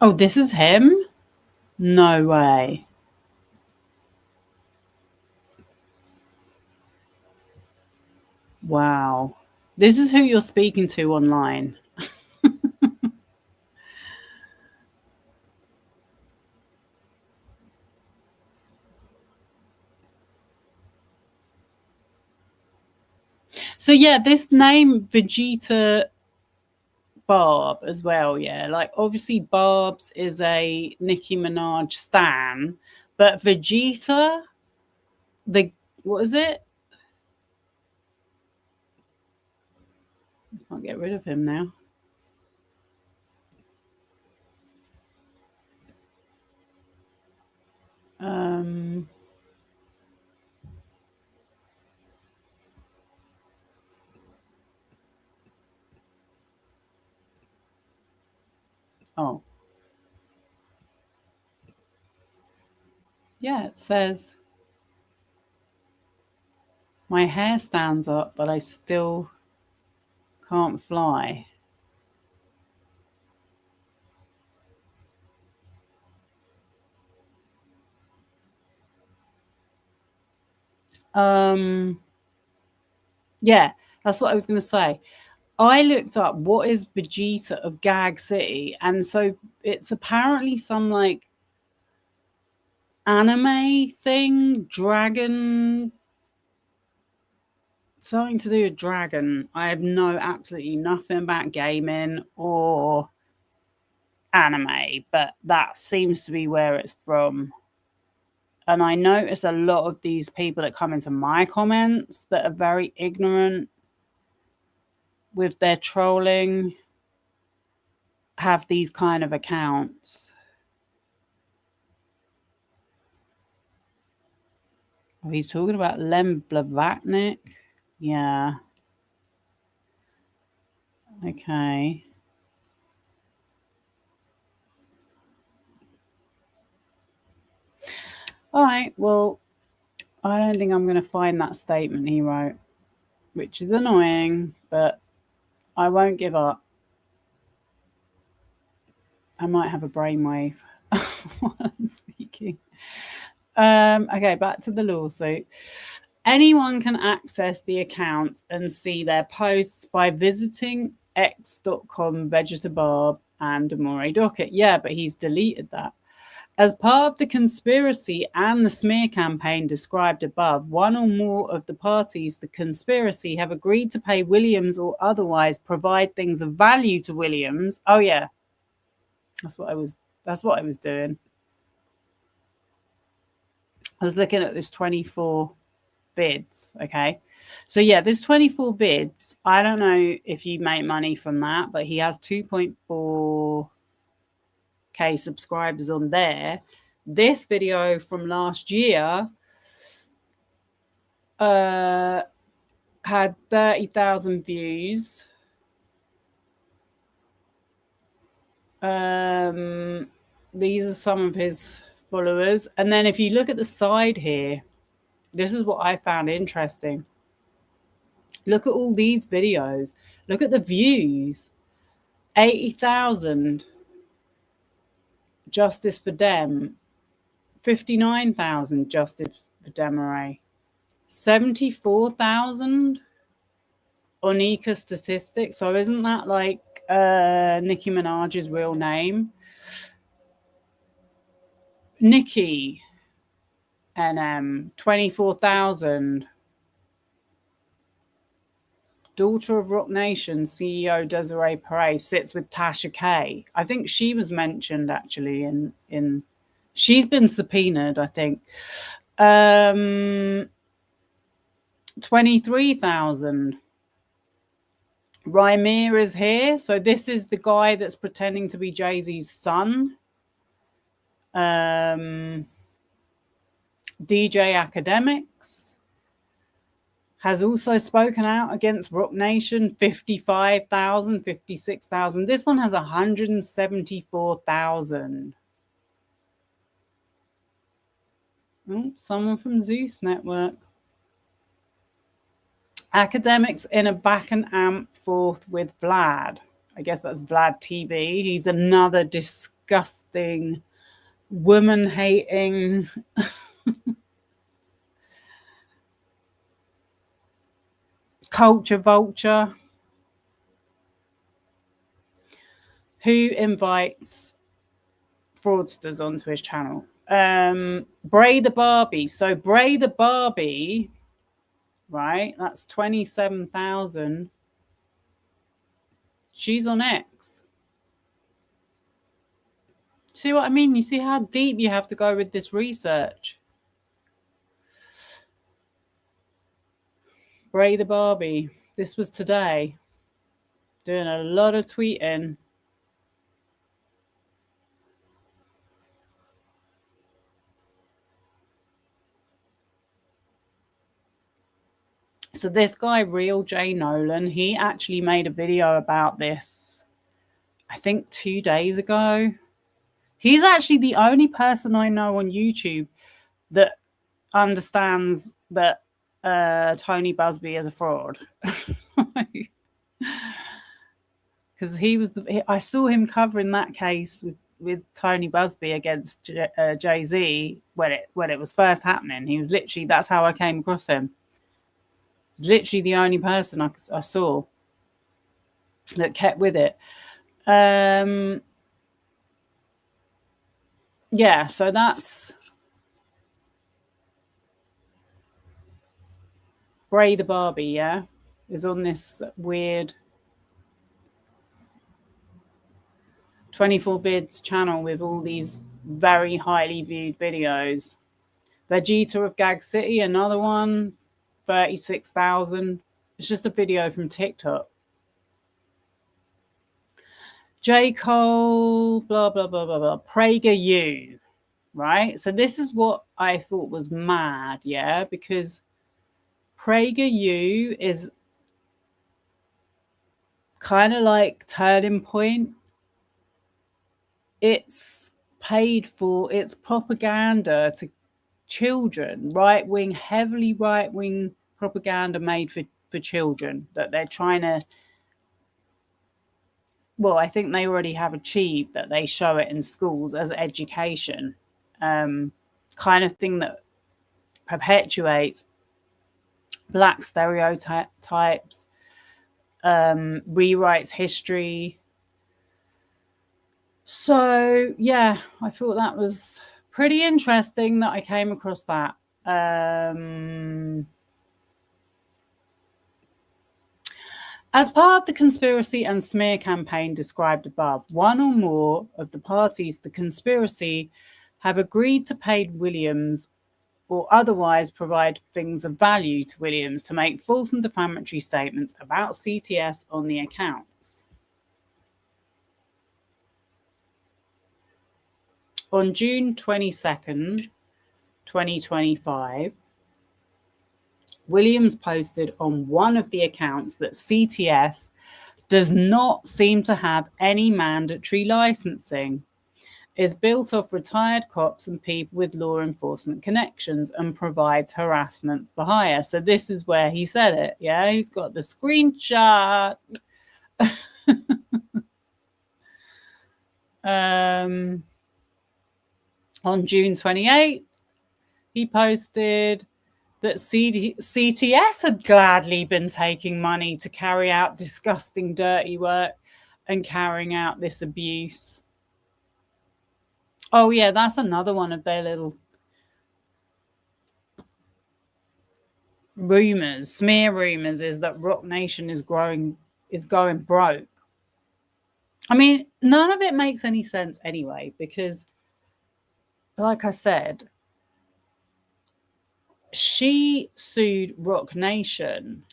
Oh, this is him? No way. Wow. This is who you're speaking to online. So yeah, this name Vegeta Barb as well, yeah. Like obviously Barb's is a Nicki Minaj stan, but Vegeta, the what is it? I can't get rid of him now. Um oh. Yeah, it says my hair stands up, but I still can't fly. Yeah, that's what I was going to say. I looked up what is Vegeta of Gag City, and so it's apparently some like anime thing, dragon, something to do with dragon. I have no absolutely nothing about gaming or anime, but that seems to be where it's from. And I notice a lot of these people that come into my comments that are very ignorant with their trolling have these kind of accounts. Oh, he's talking about Lem Blavatnik. Yeah. Okay. All right. Well, I don't think I'm going to find that statement he wrote, which is annoying, but I won't give up. I might have a brainwave while I'm speaking. Okay, back to the lawsuit. Anyone can access the accounts and see their posts by visiting x.com, Vegetabarb, and Amore Docket. Yeah, but he's deleted that. As part of the conspiracy and the smear campaign described above, one or more of the parties the conspiracy have agreed to pay Williams or otherwise provide things of value to Williams. Oh yeah. That's what I was doing. I was looking at this 24 bids, okay? So yeah, this 24 bids, I don't know if you make money from that, but he has 2.4k subscribers on there. This video from last year had 30,000 views. These are some of his followers. And then if you look at the side here, this is what I found interesting. Look at all these videos. Look at the views. 80,000. Justice for Dem. 59,000 Justice for Demaray. 74,000 Onika Statistics. So isn't that like Nicki Minaj's real name? Nicki NM 24,000. Daughter of Rock Nation CEO Desiree Perez sits with Tasha K. I think she was mentioned actually in she's been subpoenaed, I think. 23,000. Rymir is here. So this is the guy that's pretending to be Jay-Z's son. DJ Academics. has also spoken out against Rock Nation. 55,000, 56,000. This one has 174,000. Oh, someone from Zeus Network. Academics in a back and amp forth with Vlad. I guess that's Vlad TV. He's another disgusting, woman-hating culture vulture who invites fraudsters onto his channel. Bray the Barbie. So Bray the Barbie, right? That's 27,000. She's on X. See what I mean? You see how deep you have to go with this research. Bray the Barbie. This was today. Doing a lot of tweeting. So this guy, Real J Nolan, he actually made a video about this, I think 2 days ago. He's actually the only person I know on YouTube that understands that Tony Busby is a fraud. Because I saw him covering that case with Tony Busby against Jay-Z when it was first happening. He was literally, that's how I came across him. Literally the only person I saw that kept with it. Yeah, so that's Bray the Barbie, yeah, is on this weird 24 Bids channel with all these very highly viewed videos. Vegeta of Gag City, another one, 36,000. It's just a video from TikTok. J. Cole, blah, blah, blah, blah, blah. PragerU, right? So this is what I thought was mad, yeah? Because PragerU is kind of like Turning Point. It's paid for, it's propaganda to children, heavily right-wing propaganda made for children that they're trying to, well, I think they already have achieved that they show it in schools as education, kind of thing that perpetuates Black stereotypes, rewrites history. So, yeah, I thought that was pretty interesting that I came across that. As part of the conspiracy and smear campaign described above, one or more of the parties to the conspiracy have agreed to pay Williams or otherwise provide things of value to Williams to make false and defamatory statements about CTS on the accounts. On June 22nd, 2025, Williams posted on one of the accounts that CTS does not seem to have any mandatory licensing, is built off retired cops and people with law enforcement connections, and provides harassment for hire. So this is where he said it. Yeah, he's got the screenshot. On June 28th, he posted that CTS had gladly been taking money to carry out disgusting, dirty work and carrying out this abuse. Oh, yeah, that's another one of their little rumors, smear rumors, is that Rock Nation is going broke. I mean, none of it makes any sense anyway, because like I said, she sued Rock Nation.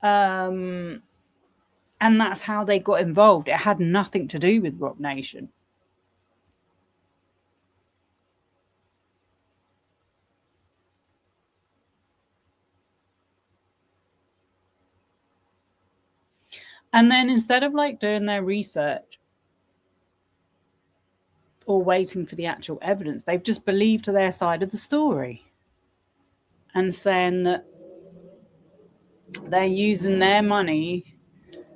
And that's how they got involved. It had nothing to do with Rock Nation. And then instead of like doing their research or waiting for the actual evidence, they've just believed their side of the story and saying that they're using their money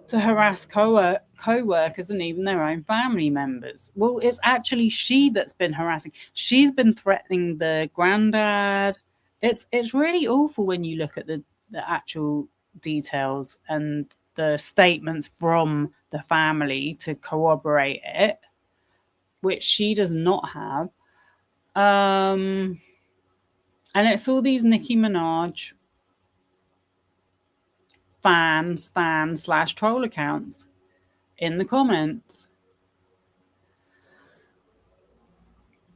to harass co-workers and even their own family members. Well, it's actually she that's been harassing. She's been threatening the granddad. It's really awful when you look at the actual details and the statements from the family to corroborate it, which she does not have. And it's all these Nicki Minaj fan, stan / troll accounts in the comments.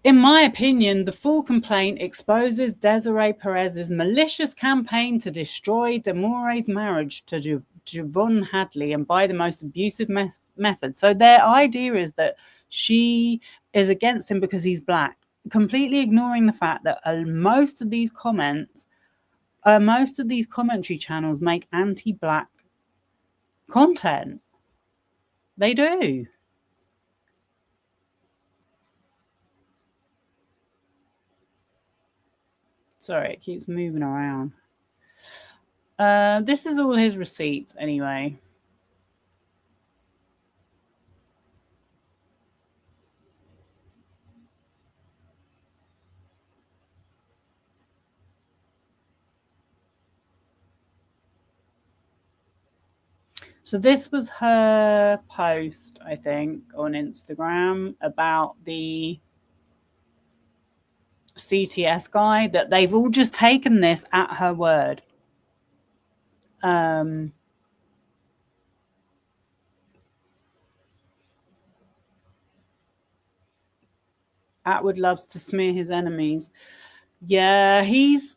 In my opinion, the full complaint exposes Desiree Perez's malicious campaign to destroy Demore's marriage to Javon Hadley and by the most abusive method. So their idea is that she is against him because he's black, completely ignoring the fact that most of these commentary channels make anti-black content. They do. Sorry, it keeps moving around. This is all his receipts anyway. So this was her post, I think, on Instagram about the CTS guy, that they've all just taken this at her word. Attwood loves to smear his enemies. Yeah, he's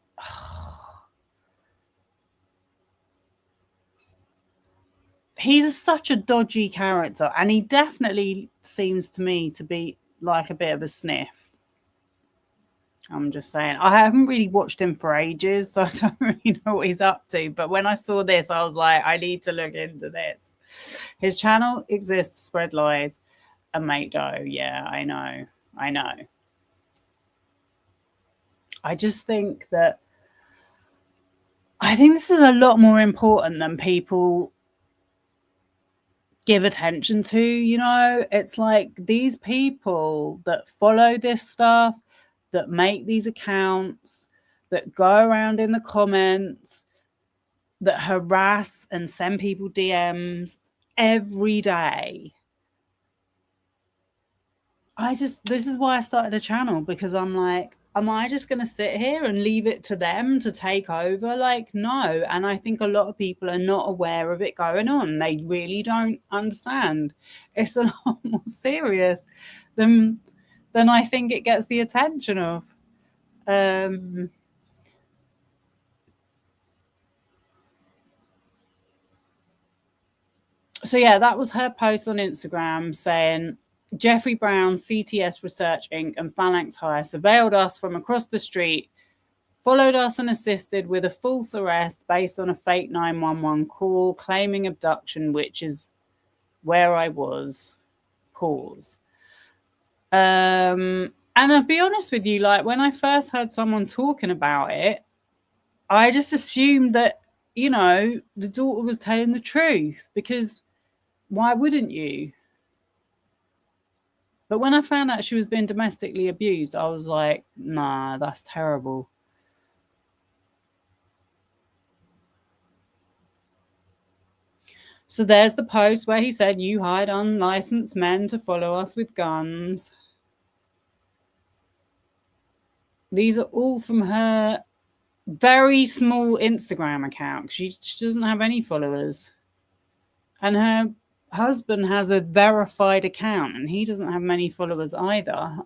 such a dodgy character, and he definitely seems to me to be like a bit of a sniff. I'm just saying. I haven't really watched him for ages, so I don't really know what he's up to. But when I saw this, I was like, I need to look into this. His channel exists to spread lies and make dough. Yeah, I know. I just think that this is a lot more important than people give attention to. You know, it's like these people that follow this stuff, that make these accounts, that go around in the comments, that harass and send people DMs every day. This is why I started a channel, because I'm like, am I just going to sit here and leave it to them to take over? Like, no. And I think a lot of people are not aware of it going on. They really don't understand. It's a lot more serious than I think it gets the attention of. So yeah, that was her post on Instagram saying, Jeffrey Brown, CTS Research Inc. and Phalanx Hire surveilled us from across the street, followed us and assisted with a false arrest based on a fake 911 call claiming abduction, which is where I was. Pause. And I'll be honest with you, like when I first heard someone talking about it, I just assumed that, you know, the daughter was telling the truth, because why wouldn't you? But when I found out she was being domestically abused, I was like, nah, that's terrible. So there's the post where he said, you hired unlicensed men to follow us with guns. These are all from her very small Instagram account. She doesn't have any followers. And her husband has a verified account, and he doesn't have many followers either.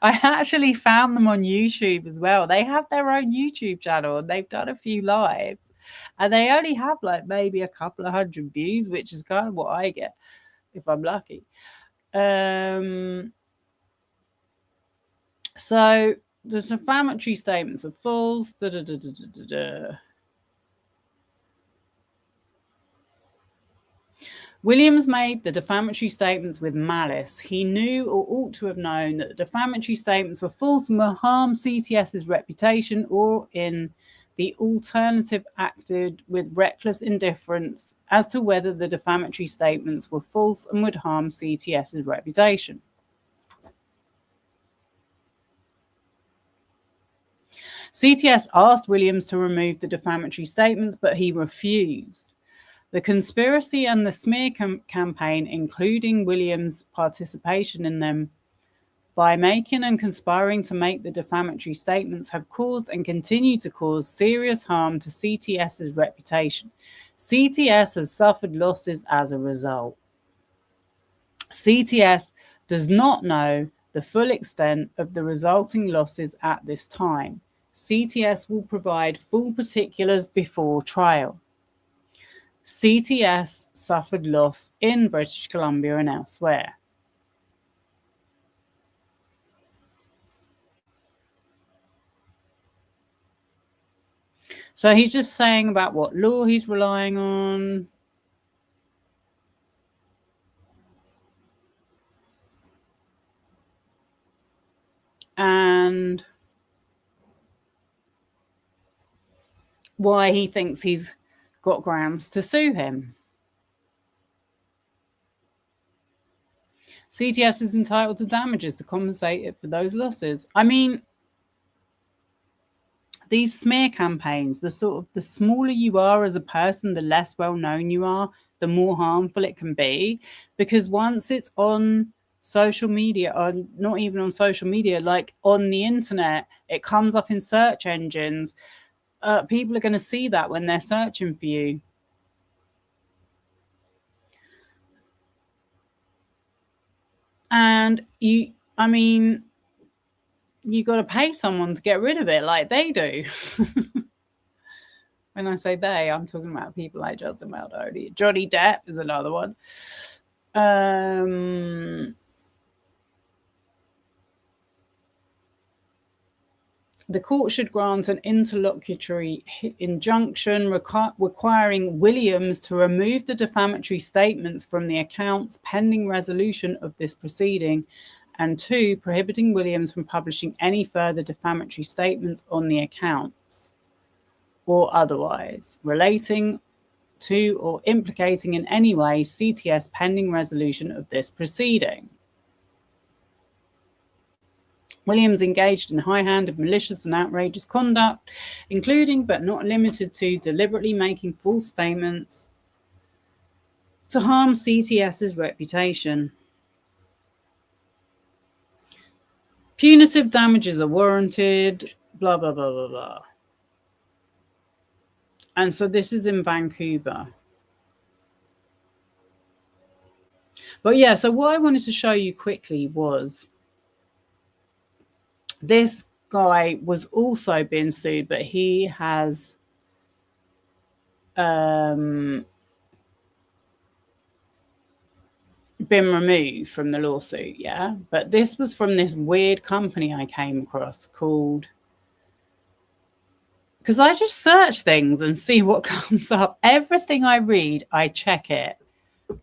I actually found them on YouTube as well. They have their own YouTube channel, and they've done a few lives, and they only have like maybe a couple of hundred views, which is kind of what I get if I'm lucky. So the defamatory statements are false. Williams made the defamatory statements with malice. He knew or ought to have known that the defamatory statements were false and would harm CTS's reputation, or in the alternative acted with reckless indifference as to whether the defamatory statements were false and would harm CTS's reputation. CTS asked Williams to remove the defamatory statements, but he refused. The conspiracy and the smear campaign, including Williams' participation in them, by making and conspiring to make the defamatory statements, have caused and continue to cause serious harm to CTS's reputation. CTS has suffered losses as a result. CTS does not know the full extent of the resulting losses at this time. CTS will provide full particulars before trial. CTS suffered loss in British Columbia and elsewhere. So he's just saying about what law he's relying on. And why he thinks he's got grounds to sue him. CTS is entitled to damages to compensate it for those losses. I mean, these smear campaigns, the smaller you are as a person, the less well known you are, the more harmful it can be. Because once it's on social media, or not even on social media, like on the internet, it comes up in search engines. People are going to see that when they're searching for you. And you got to pay someone to get rid of it, like they do. When I say they, I'm talking about people like Justin Maldoni. Johnny Depp is another one. The court should grant an interlocutory injunction requiring Williams to remove the defamatory statements from the accounts pending resolution of this proceeding, and 2, prohibiting Williams from publishing any further defamatory statements on the accounts or otherwise relating to or implicating in any way CTS pending resolution of this proceeding. Williams engaged in high-handed, malicious and outrageous conduct, including but not limited to deliberately making false statements to harm CTS's reputation. Punitive damages are warranted, blah, blah, blah, blah, blah. And so this is in Vancouver. But yeah, so what I wanted to show you quickly was this guy was also being sued, but he has been removed from the lawsuit, yeah? But this was from this weird company I came across called... Because I just search things and see what comes up. Everything I read, I check it.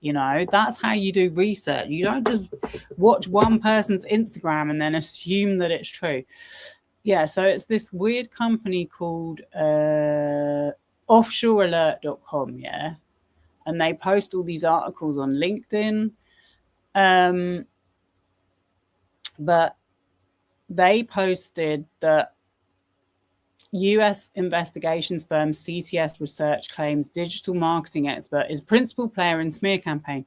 You know, that's how you do research. You don't just watch one person's Instagram and then assume that it's true. Yeah, so it's this weird company called offshorealert.com, yeah? And they post all these articles on LinkedIn. But they posted that US investigations firm CTS Research claims digital marketing expert is principal player in smear campaign.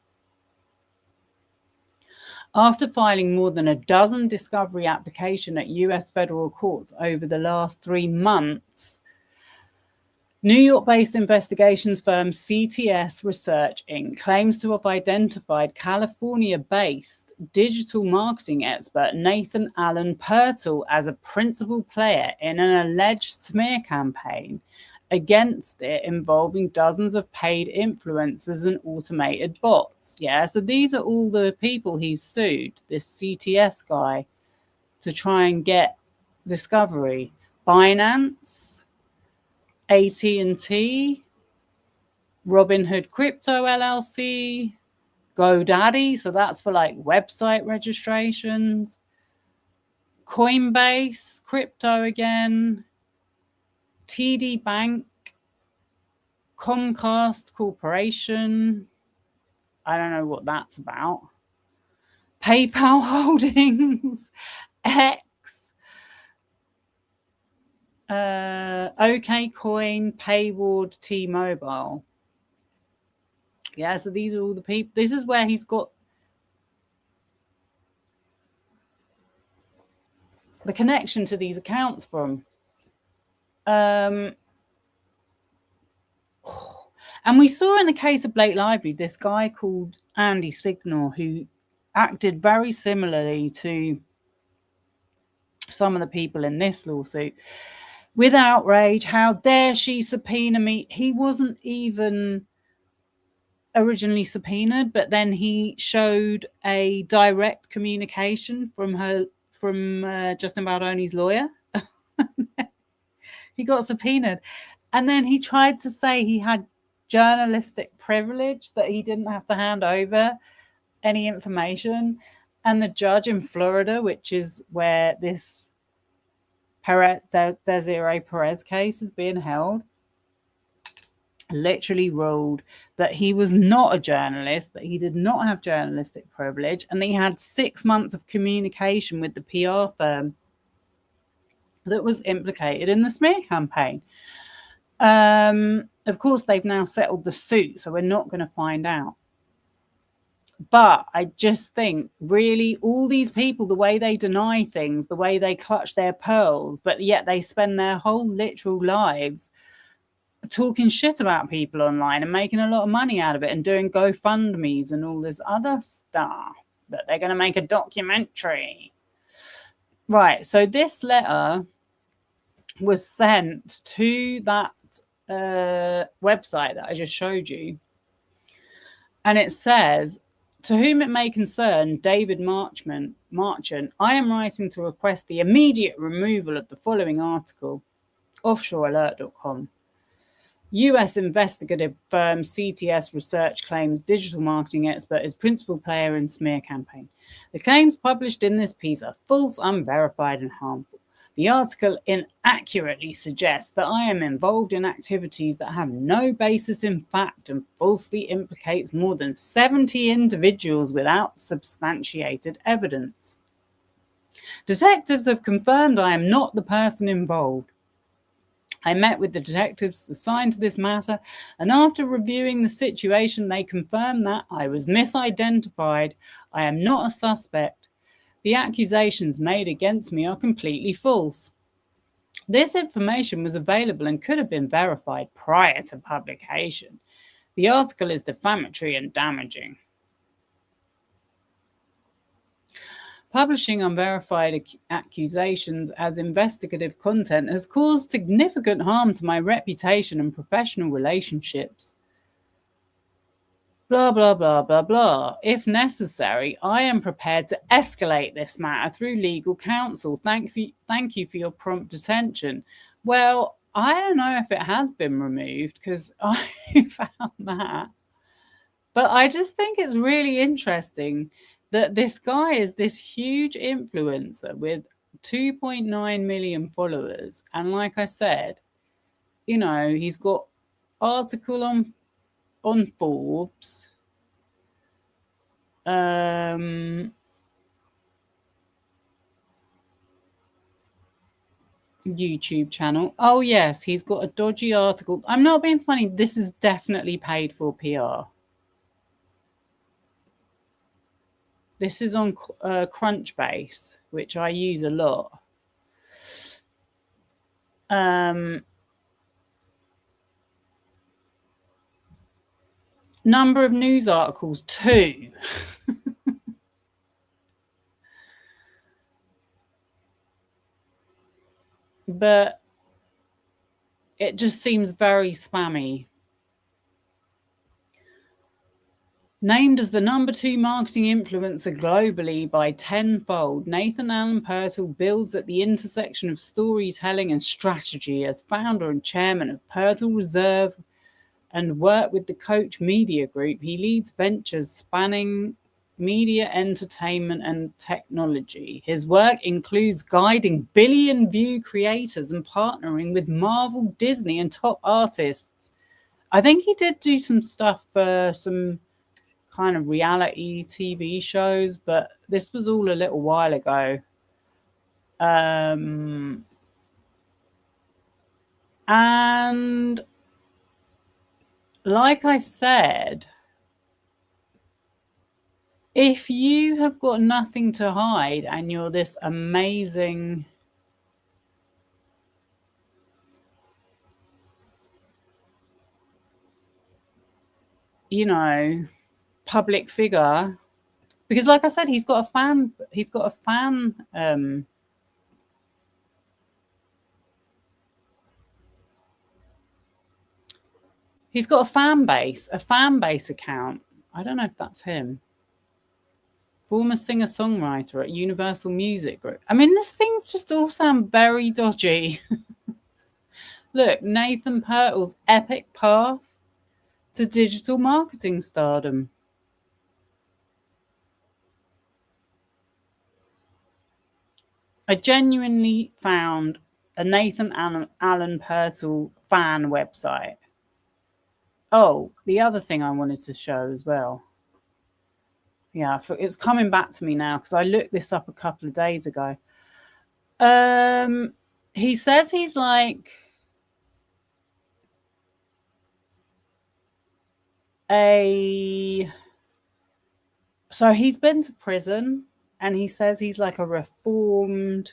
After filing more than a dozen discovery applications at US federal courts over the last 3 months, New York-based investigations firm CTS Research Inc. claims to have identified California-based digital marketing expert Nathan Allen Pertl as a principal player in an alleged smear campaign against it involving dozens of paid influencers and automated bots. Yeah, so these are all the people he's sued, this CTS guy, to try and get discovery. Binance, AT&T, Robinhood Crypto LLC, GoDaddy, so that's for like website registrations. Coinbase, crypto again. TD Bank, Comcast Corporation. I don't know what that's about. PayPal Holdings, X, OKCoin, Payward, T-Mobile. Yeah, so these are all the people. This is where he's got the connection to these accounts from. And we saw in the case of Blake Lively, this guy called Andy Signor, who acted very similarly to some of the people in this lawsuit with outrage. How dare she subpoena me? He wasn't even originally subpoenaed, but then he showed a direct communication from Justin Baldoni's lawyer. He got subpoenaed, and then he tried to say he had journalistic privilege, that he didn't have to hand over any information. And the judge in Florida, which is where this Desiree Perez case is being held, literally ruled that he was not a journalist, that he did not have journalistic privilege, and he had 6 months of communication with the PR firm that was implicated in the smear campaign. Of course, they've now settled the suit, so we're not going to find out. But I just think, really, all these people, the way they deny things, the way they clutch their pearls, but yet they spend their whole literal lives talking shit about people online and making a lot of money out of it and doing GoFundMes and all this other stuff, that they're going to make a documentary. Right, so this letter was sent to that website that I just showed you. And it says, "To whom it may concern, David Marchant, I am writing to request the immediate removal of the following article, offshorealert.com. US investigative firm CTS Research claims digital marketing expert is principal player in smear campaign. The claims published in this piece are false, unverified, and harmful. The article inaccurately suggests that I am involved in activities that have no basis in fact and falsely implicates more than 70 individuals without substantiated evidence. Detectives have confirmed I am not the person involved. I met with the detectives assigned to this matter, and after reviewing the situation, they confirmed that I was misidentified. I am not a suspect. The accusations made against me are completely false. This information was available and could have been verified prior to publication. The article is defamatory and damaging. Publishing unverified accusations as investigative content has caused significant harm to my reputation and professional relationships. Blah, blah, blah, blah, blah. If necessary, I am prepared to escalate this matter through legal counsel. Thank you for your prompt attention." Well, I don't know if it has been removed, because I found that. But I just think it's really interesting that this guy is this huge influencer with 2.9 million followers. And like I said, you know, he's got article on Forbes, YouTube channel. Oh yes, he's got a dodgy article. I'm not being funny. This is definitely paid for PR. This is on Crunchbase, which I use a lot. Number of news articles, 2. But it just seems very spammy. Named as the number 2 marketing influencer globally by tenfold, Nathan Allen Pirtle builds at the intersection of storytelling and strategy as founder and chairman of Pirtle Reserve and worked with the Coach Media Group. He leads ventures spanning media, entertainment, and technology. His work includes guiding billion-view creators and partnering with Marvel, Disney, and top artists. I think he did do some stuff for some kind of reality TV shows, but this was all a little while ago. And like I said, if you have got nothing to hide and you're this amazing public figure, because like I said, he's got a fan he's got a fan base account. I don't know if that's him. Former singer-songwriter at Universal Music Group. I mean, these things just all sound very dodgy. Look, Nathan Pertle's epic path to digital marketing stardom. I genuinely found a Nathan Allen Pertle fan website. Oh, the other thing I wanted to show as well. Yeah, it's coming back to me now because I looked this up a couple of days ago. He says he's like so he's been to prison, and he says he's like a reformed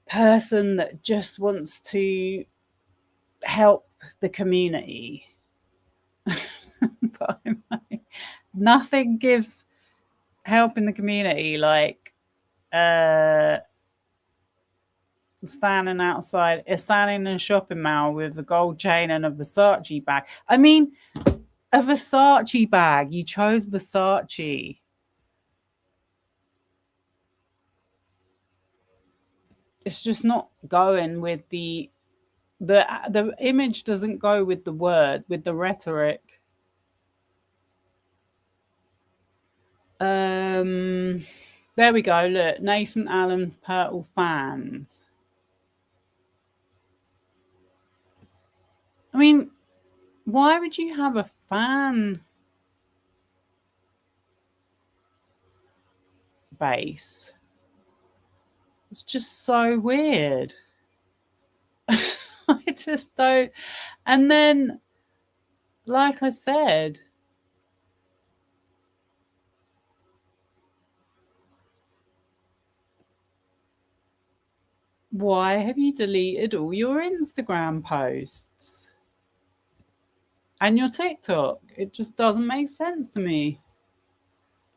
person that just wants to help the community. But nothing gives help in the community like standing in a shopping mall with a gold chain and a Versace bag. I mean, a Versace bag. You chose Versace. It's just not going with the image doesn't go with the word, with the rhetoric. There we go. Look, Nathan Allen Pertle fans. I mean, why would you have a fan base? It's just so weird. I just don't. And then, like I said, why have you deleted all your Instagram posts and your TikTok? It just doesn't make sense to me.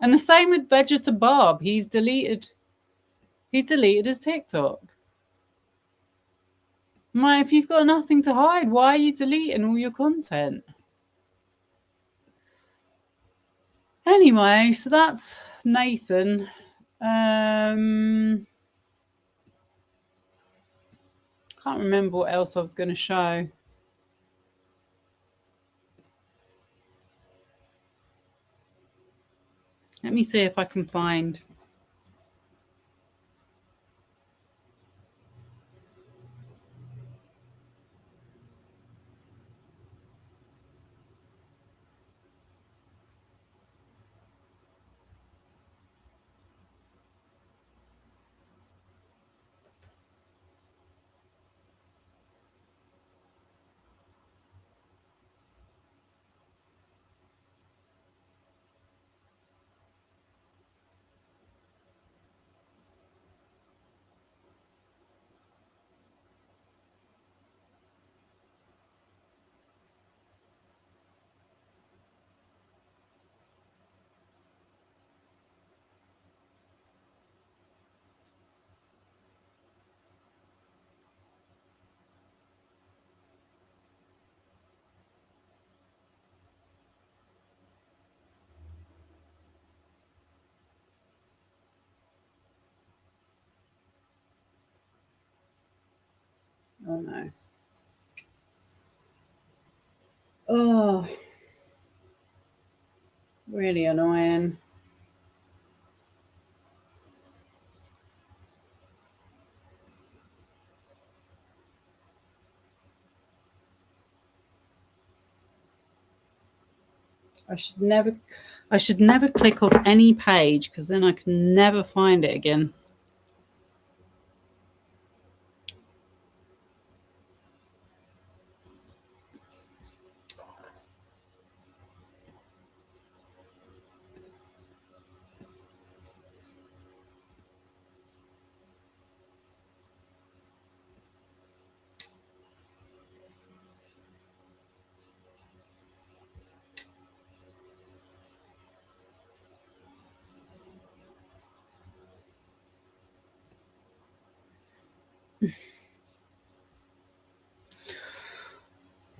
And the same with Vegeta Bob. He's deleted his TikTok. If you've got nothing to hide, why are you deleting all your content? Anyway, so that's Nathan. Can't remember what else I was going to show. Let me see if I can find. Oh no. Oh, really annoying. I should never I should never click on any page because then I can never find it again.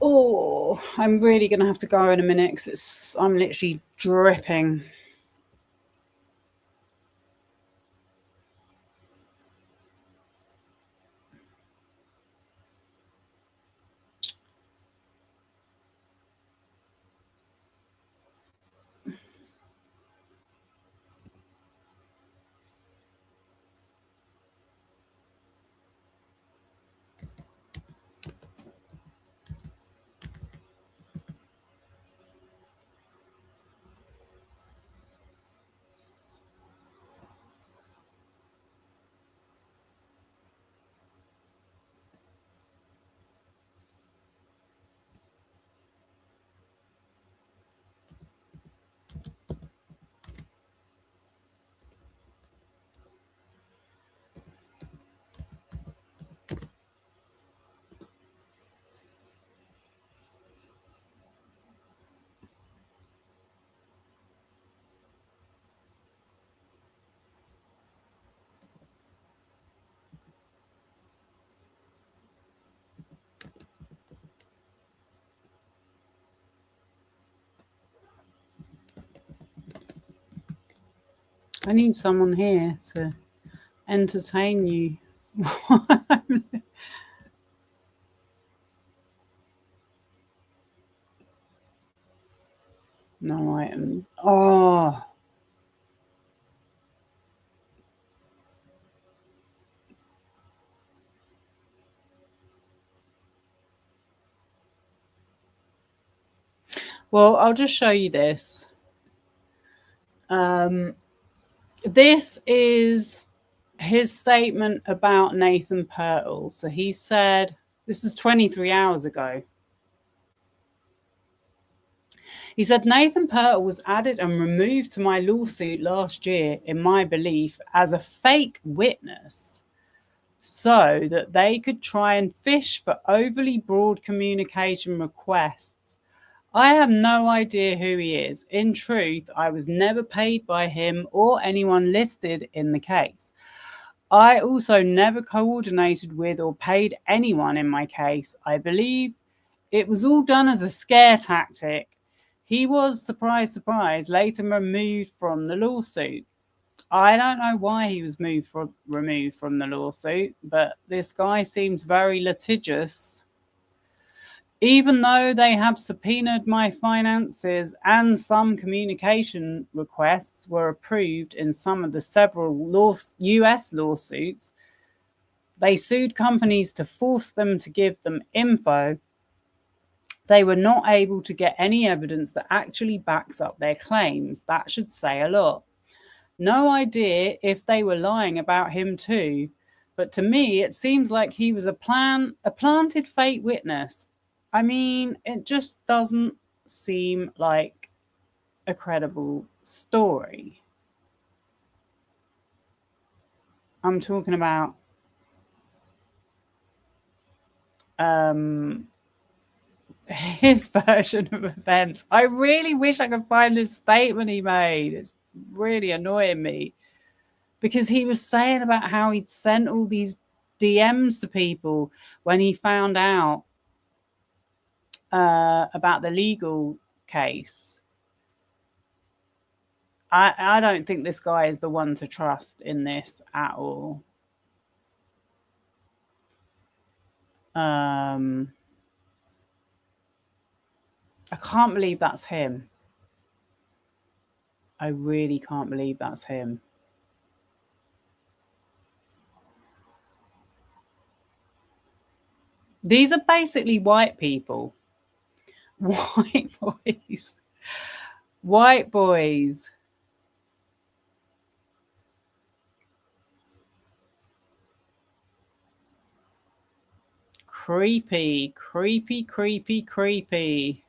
Oh, I'm really going to have to go in a minute because I'm literally dripping. I need someone here to entertain you. No items. Oh, well, I'll just show you this. This is his statement about Nathan Purtle. So he said, this is 23 hours ago. He said, Nathan Purtle was added and removed to my lawsuit last year, in my belief, as a fake witness so that they could try and fish for overly broad communication requests. I have no idea who he is. In truth, I was never paid by him or anyone listed in the case. I also never coordinated with or paid anyone in my case. I believe it was all done as a scare tactic. He was, surprise, surprise, later removed from the lawsuit. I don't know why he was removed from the lawsuit, but this guy seems very litigious. Even though they have subpoenaed my finances and some communication requests were approved in some of the several US lawsuits, they sued companies to force them to give them info. They were not able to get any evidence that actually backs up their claims. That should say a lot. No idea if they were lying about him too, but to me it seems like he was a planted fake witness. I mean, it just doesn't seem like a credible story. I'm talking about his version of events. I really wish I could find this statement he made. It's really annoying me because he was saying about how he'd sent all these DMs to people when he found out about the legal case. I don't think this guy is the one to trust in this at all. Um, I can't believe that's him. I really can't believe that's him. These are basically white people. White boys. White boys. Creepy, creepy, creepy, creepy.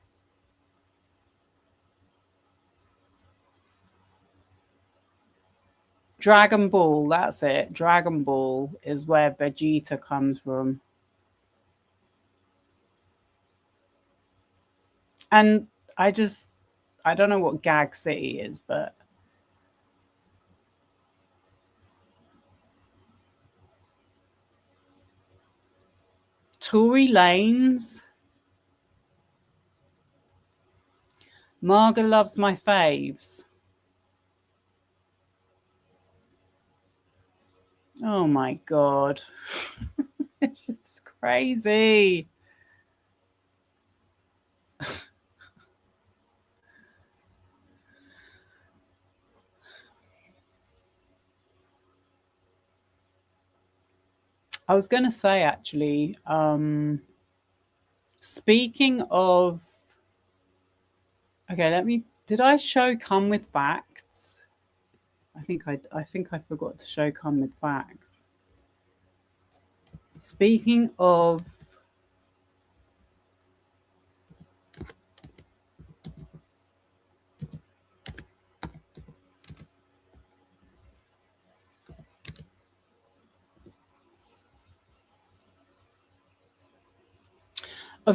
Dragon Ball, that's it. Dragon Ball is where Vegeta comes from. And I don't know what Gag City is, but Tory Lanes. Marga loves my faves. Oh my God. It's just crazy. I was going to say, actually, speaking of, okay, did I show Come With Facts? I think I forgot to show Come With Facts. Speaking of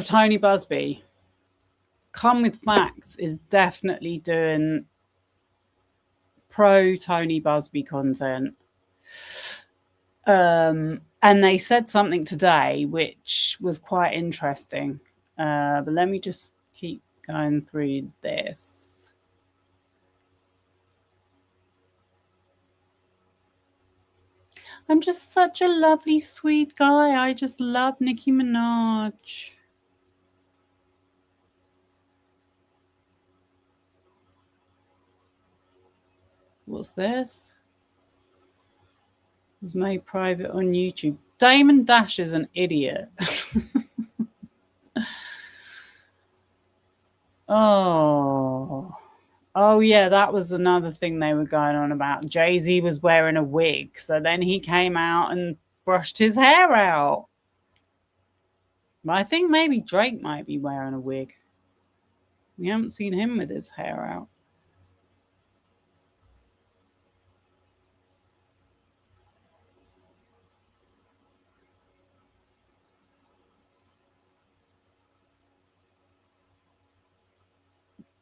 Tony Busby, Come With Facts is definitely doing pro Tony Busby content. And they said something today which was quite interesting. But let me just keep going through this. I'm just such a lovely, sweet guy. I just love Nicki Minaj. What's this? It was made private on YouTube. Damon Dash is an idiot. Oh. Oh, yeah, that was another thing they were going on about. Jay-Z was wearing a wig. So then he came out and brushed his hair out. But I think maybe Drake might be wearing a wig. We haven't seen him with his hair out.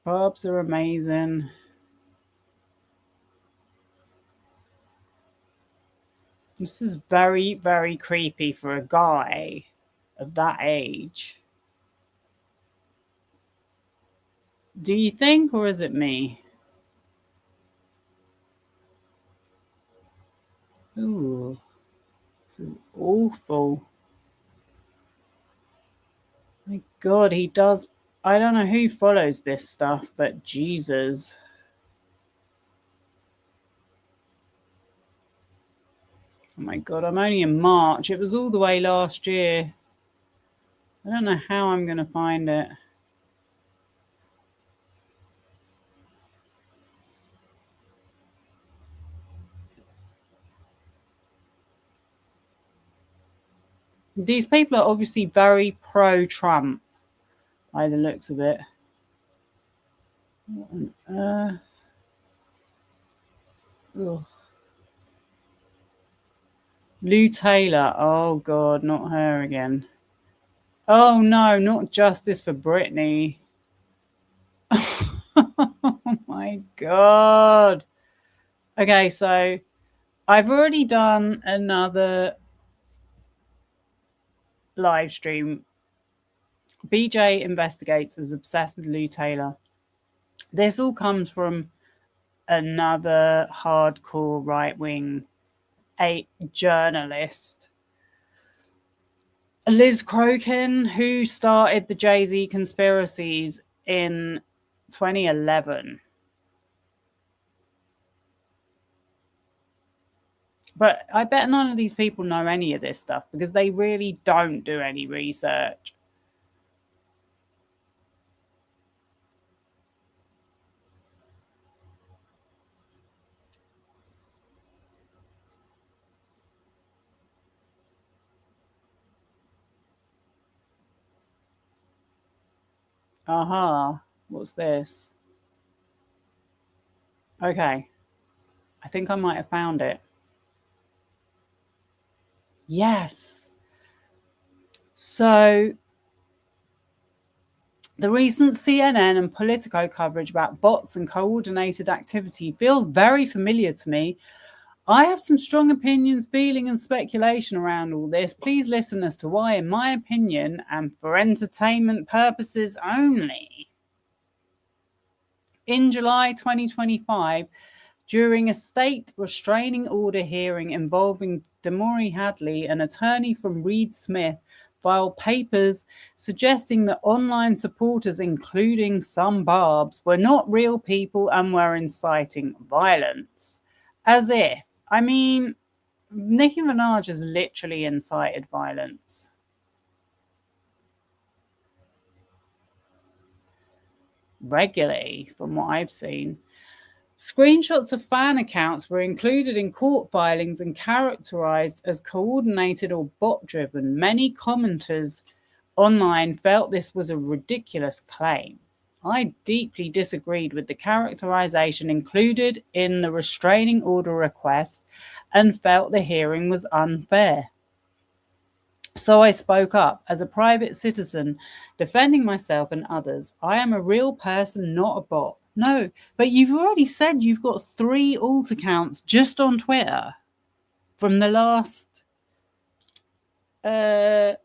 Bobs are amazing. This is very, very creepy for a guy of that age. Do you think, or is it me? Ooh, this is awful. My God, he does. I don't know who follows this stuff, but Jesus. Oh my God, I'm only in March. It was all the way last year. I don't know how I'm going to find it. These people are obviously very pro-Trump by the looks of it. What on earth? Ugh. Lou Taylor. Oh, God, not her again. Oh, no, not justice for Britney. Oh, my God. Okay, so I've already done another live stream. BJ Investigates is obsessed with Lou Taylor. This all comes from another hardcore right-wing journalist, Liz Crokin, who started the Jay-Z conspiracies in 2011. But I bet none of these people know any of this stuff because they really don't do any research. Aha, what's this? Okay, I think I might have found it. Yes. So the recent CNN and Politico coverage about bots and coordinated activity feels very familiar to me. I have some strong opinions, feeling, and speculation around all this. Please listen as to why, in my opinion, and for entertainment purposes only. In July 2025, during a state restraining order hearing involving Damori Hadley, an attorney from Reed Smith, filed papers suggesting that online supporters, including some Barbs, were not real people and were inciting violence. As if, I mean, Nicki Minaj has literally incited violence. Regularly, from what I've seen. Screenshots of fan accounts were included in court filings and characterized as coordinated or bot driven. Many commenters online felt this was a ridiculous claim. I deeply disagreed with the characterization included in the restraining order request and felt the hearing was unfair. So I spoke up as a private citizen, defending myself and others. I am a real person, not a bot. No, but you've already said you've got 3 alt accounts just on Twitter from the last 2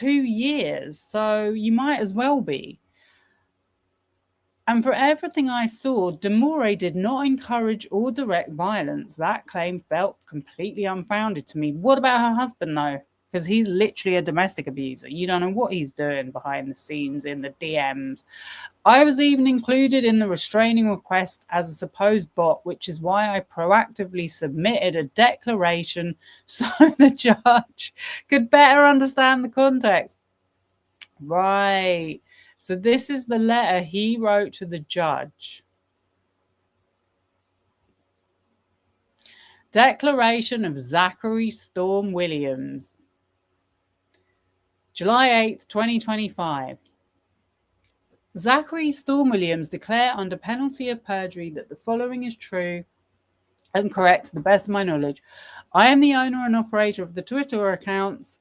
years, so you might as well be. And for everything I saw, Damore did not encourage or direct violence. That claim felt completely unfounded to me. What about her husband, though? Because he's literally a domestic abuser. You don't know what he's doing behind the scenes in the DMs. I was even included in the restraining request as a supposed bot, which is why I proactively submitted a declaration so the judge could better understand the context. Right. So this is the letter he wrote to the judge. Declaration of Zachary Storm Williams. July 8th, 2025. Zachary Storm Williams declare under penalty of perjury that the following is true and correct to the best of my knowledge. I am the owner and operator of the Twitter accounts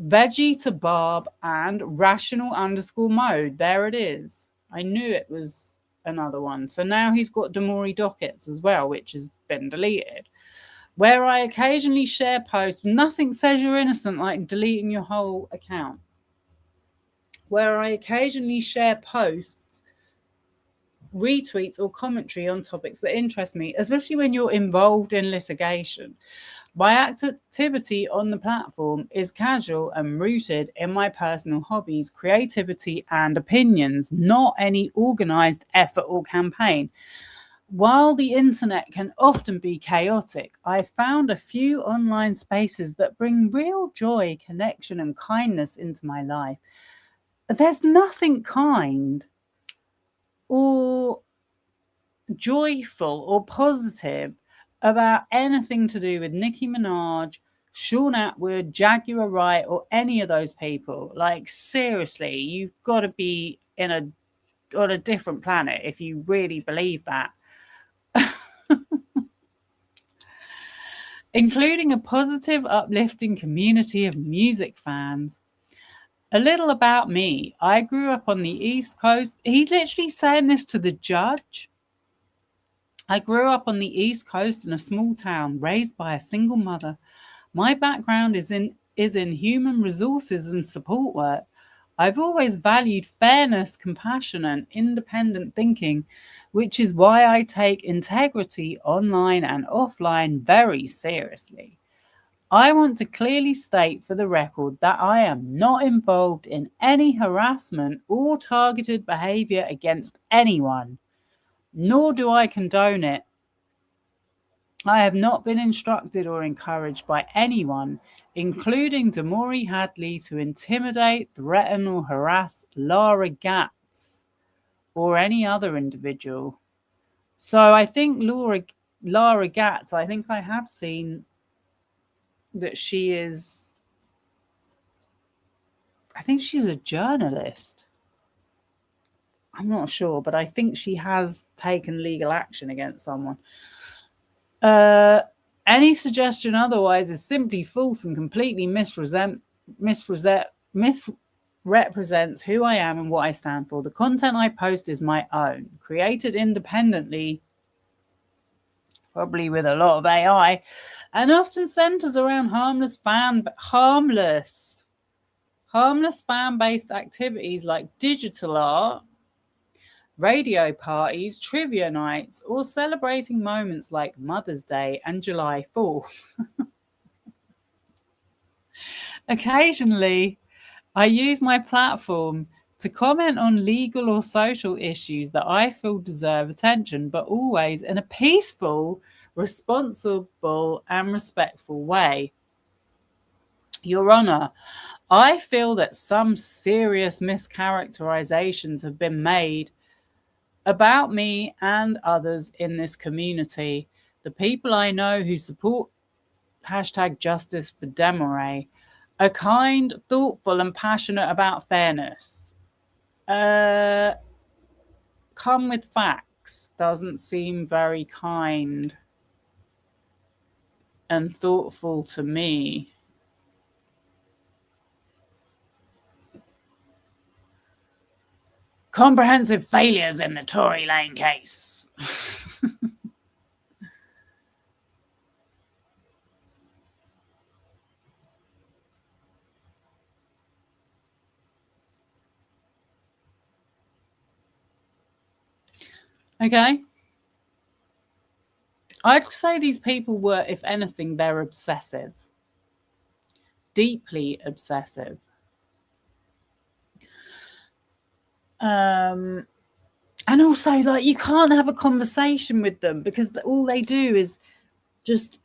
Veggie to Barb and Rational_Mode. There it is. I knew it was another one. So now he's got Damori Dockets as well, which has been deleted. Where I occasionally share posts, nothing says you're innocent like deleting your whole account. Where I occasionally share posts, retweets, or commentary on topics that interest me, especially when you're involved in litigation. My activity on the platform is casual and rooted in my personal hobbies, creativity, and opinions, not any organized effort or campaign. While the internet can often be chaotic, I've found a few online spaces that bring real joy, connection, and kindness into my life. There's nothing kind or joyful or positive about anything to do with Nicki Minaj, Shaun Attwood, Jaguar Wright, or any of those people. Like, seriously, you've got to be on a different planet if you really believe that. Including a positive, uplifting community of music fans. A little about me. I grew up on the East Coast. He's literally saying this to the judge. I grew up on the East Coast in a small town, raised by a single mother. My background is in human resources and support work. I've always valued fairness, compassion, and independent thinking, which is why I take integrity online and offline very seriously. I want to clearly state for the record that I am not involved in any harassment or targeted behaviour against anyone, nor do I condone it. I have not been instructed or encouraged by anyone, including Damori Hadley, to intimidate, threaten, or harass Lara Gatz or any other individual. So I think Lara Gatz, I think I have seen that she is, I think she's a journalist. I'm not sure, but I think she has taken legal action against someone. Any suggestion otherwise is simply false and completely misrepresents who I am and what I stand for. The content I post is my own, created independently, probably with a lot of AI, and often centers around harmless fan-based activities like digital art, radio parties, trivia nights, or celebrating moments like Mother's Day and July 4th. Occasionally, I use my platform to comment on legal or social issues that I feel deserve attention, but always in a peaceful, responsible, and respectful way. Your Honour, I feel that some serious mischaracterizations have been made about me and others in this community. The people I know who support #Justice for Demore are kind, thoughtful, and passionate about fairness. Come with facts doesn't seem very kind and thoughtful to me. Comprehensive failures in the Tory Lane case. Okay. I'd say these people were, if anything, they're obsessive. Deeply obsessive. And also, like, you can't have a conversation with them because all they do is just,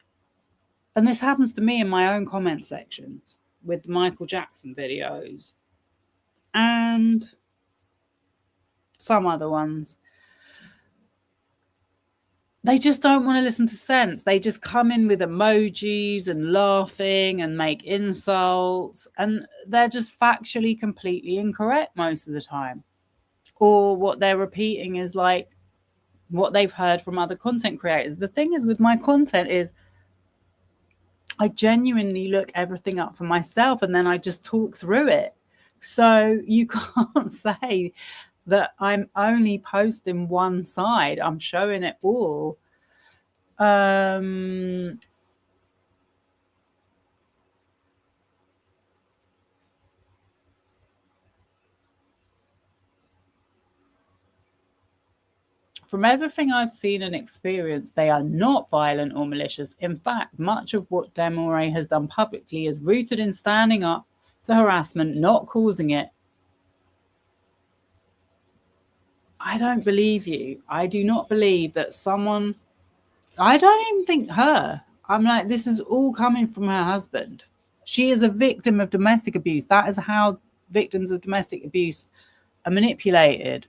and this happens to me in my own comment sections with Michael Jackson videos and some other ones. They just don't want to listen to sense. They just come in with emojis and laughing and make insults, and they're just factually completely incorrect most of the time. Or what they're repeating is like what they've heard from other content creators. The thing is with my content is I genuinely look everything up for myself and then I just talk through it. So you can't say that I'm only posting one side. I'm showing it all. From everything I've seen and experienced, they are not violent or malicious. In fact, much of what Demore has done publicly is rooted in standing up to harassment, not causing it. I don't believe you. I do not believe that someone, I don't even think her. I'm like, this is all coming from her husband. She is a victim of domestic abuse. That is how victims of domestic abuse are manipulated.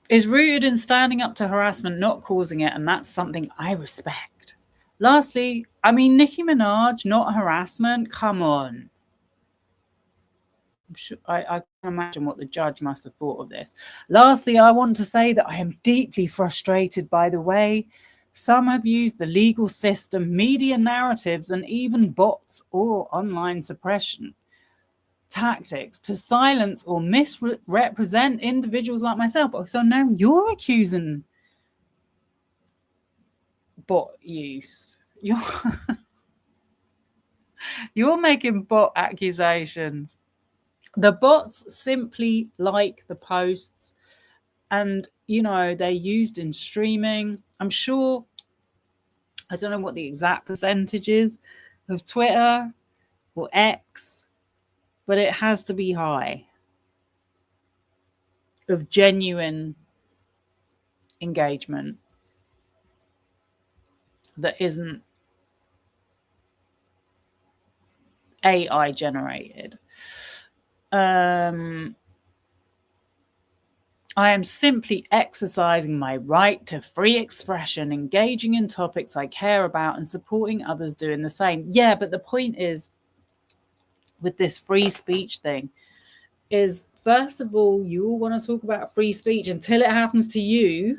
Is rooted in standing up to harassment, not causing it, and that's something I respect. Lastly, I mean, Nicki Minaj, not harassment? Come on. I can imagine what the judge must have thought of this. Lastly, I want to say that I am deeply frustrated by the way some have used the legal system, media narratives, and even bots or online suppression tactics to silence or misrepresent individuals like myself. So now you're accusing bot use. You're making bot accusations. The bots simply like the posts and they're used in streaming. I'm sure, I don't know what the exact percentage is of Twitter or X, but it has to be high of genuine engagement that isn't AI generated. I am simply exercising my right to free expression, engaging in topics I care about and supporting others doing the same. Yeah, but the point is, with this free speech thing, is first of all, you all want to talk about free speech until it happens to you.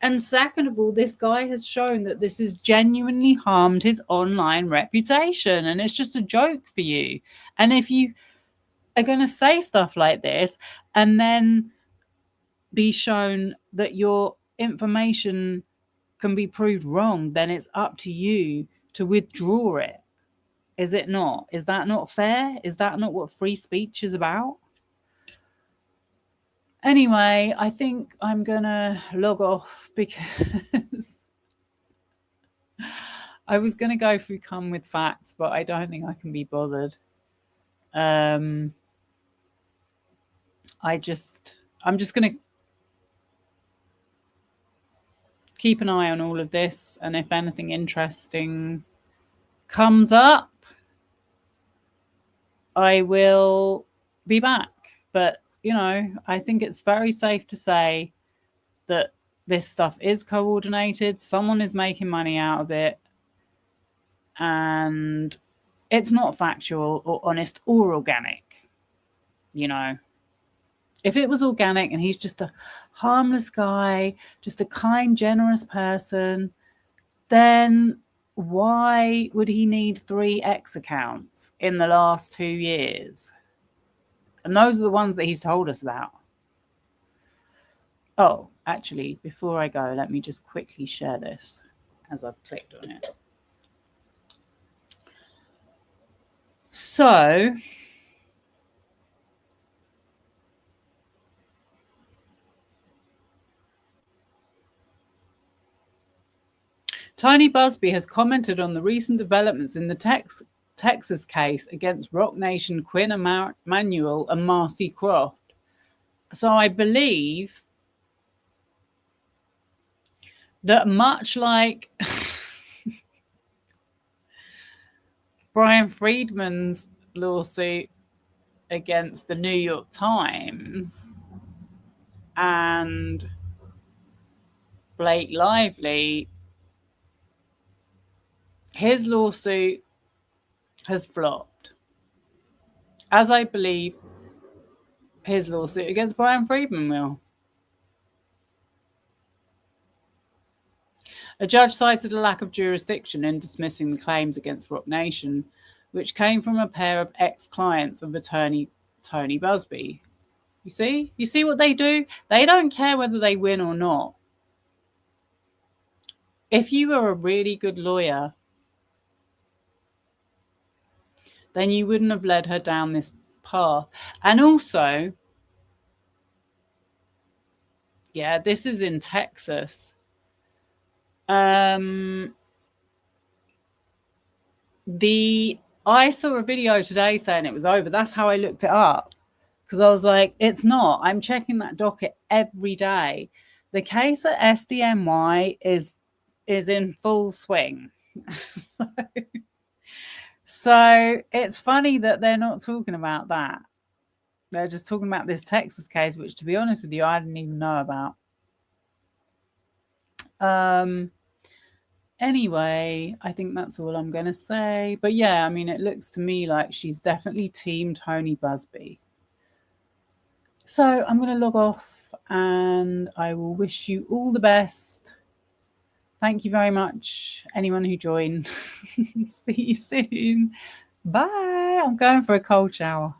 And second of all, this guy has shown that this has genuinely harmed his online reputation, and it's just a joke for you. And if you are going to say stuff like this and then be shown that your information can be proved wrong, then it's up to you to withdraw it. Is it not? Is that not fair? Is that not what free speech is about? Anyway, I think I'm gonna log off because I was gonna go through Come With Facts, but I don't think I can be bothered. I'm just gonna keep an eye on all of this, and if anything interesting comes up, I will be back. But I think it's very safe to say that this stuff is coordinated. Someone is making money out of it, and it's not factual or honest or organic. If it was organic and he's just a harmless guy, just a kind, generous person, then why would he need 3 X accounts in the last 2 years? And those are the ones that he's told us about. Oh, actually, before I go, let me just quickly share this as I've clicked on it. So, Tony Busby has commented on the recent developments in the Texas case against Rock Nation Quinn Emanuel and Marcy Croft. So I believe that much like Brian Friedman's lawsuit against the New York Times and Blake Lively, his lawsuit has flopped, as I believe his lawsuit against Brian Friedman will. A judge cited a lack of jurisdiction in dismissing the claims against Rock Nation, which came from a pair of ex-clients of attorney Tony Busby. You see what they do? They don't care whether they win or not. If you were a really good lawyer, then you wouldn't have led her down this path. And also, yeah, this is in Texas. I saw a video today saying it was over. That's how I looked it up, because I was like, it's not. I'm checking that docket every day. The case at SDNY is in full swing. So it's funny that they're not talking about that. They're just talking about this Texas case, which, to be honest with you, I didn't even know about. Anyway, I think that's all I'm going to say. But yeah, I mean, it looks to me like she's definitely team Tony Busby. So I'm going to log off, and I will wish you all the best. Thank you very much, anyone who joined. See you soon. Bye. I'm going for a cold shower.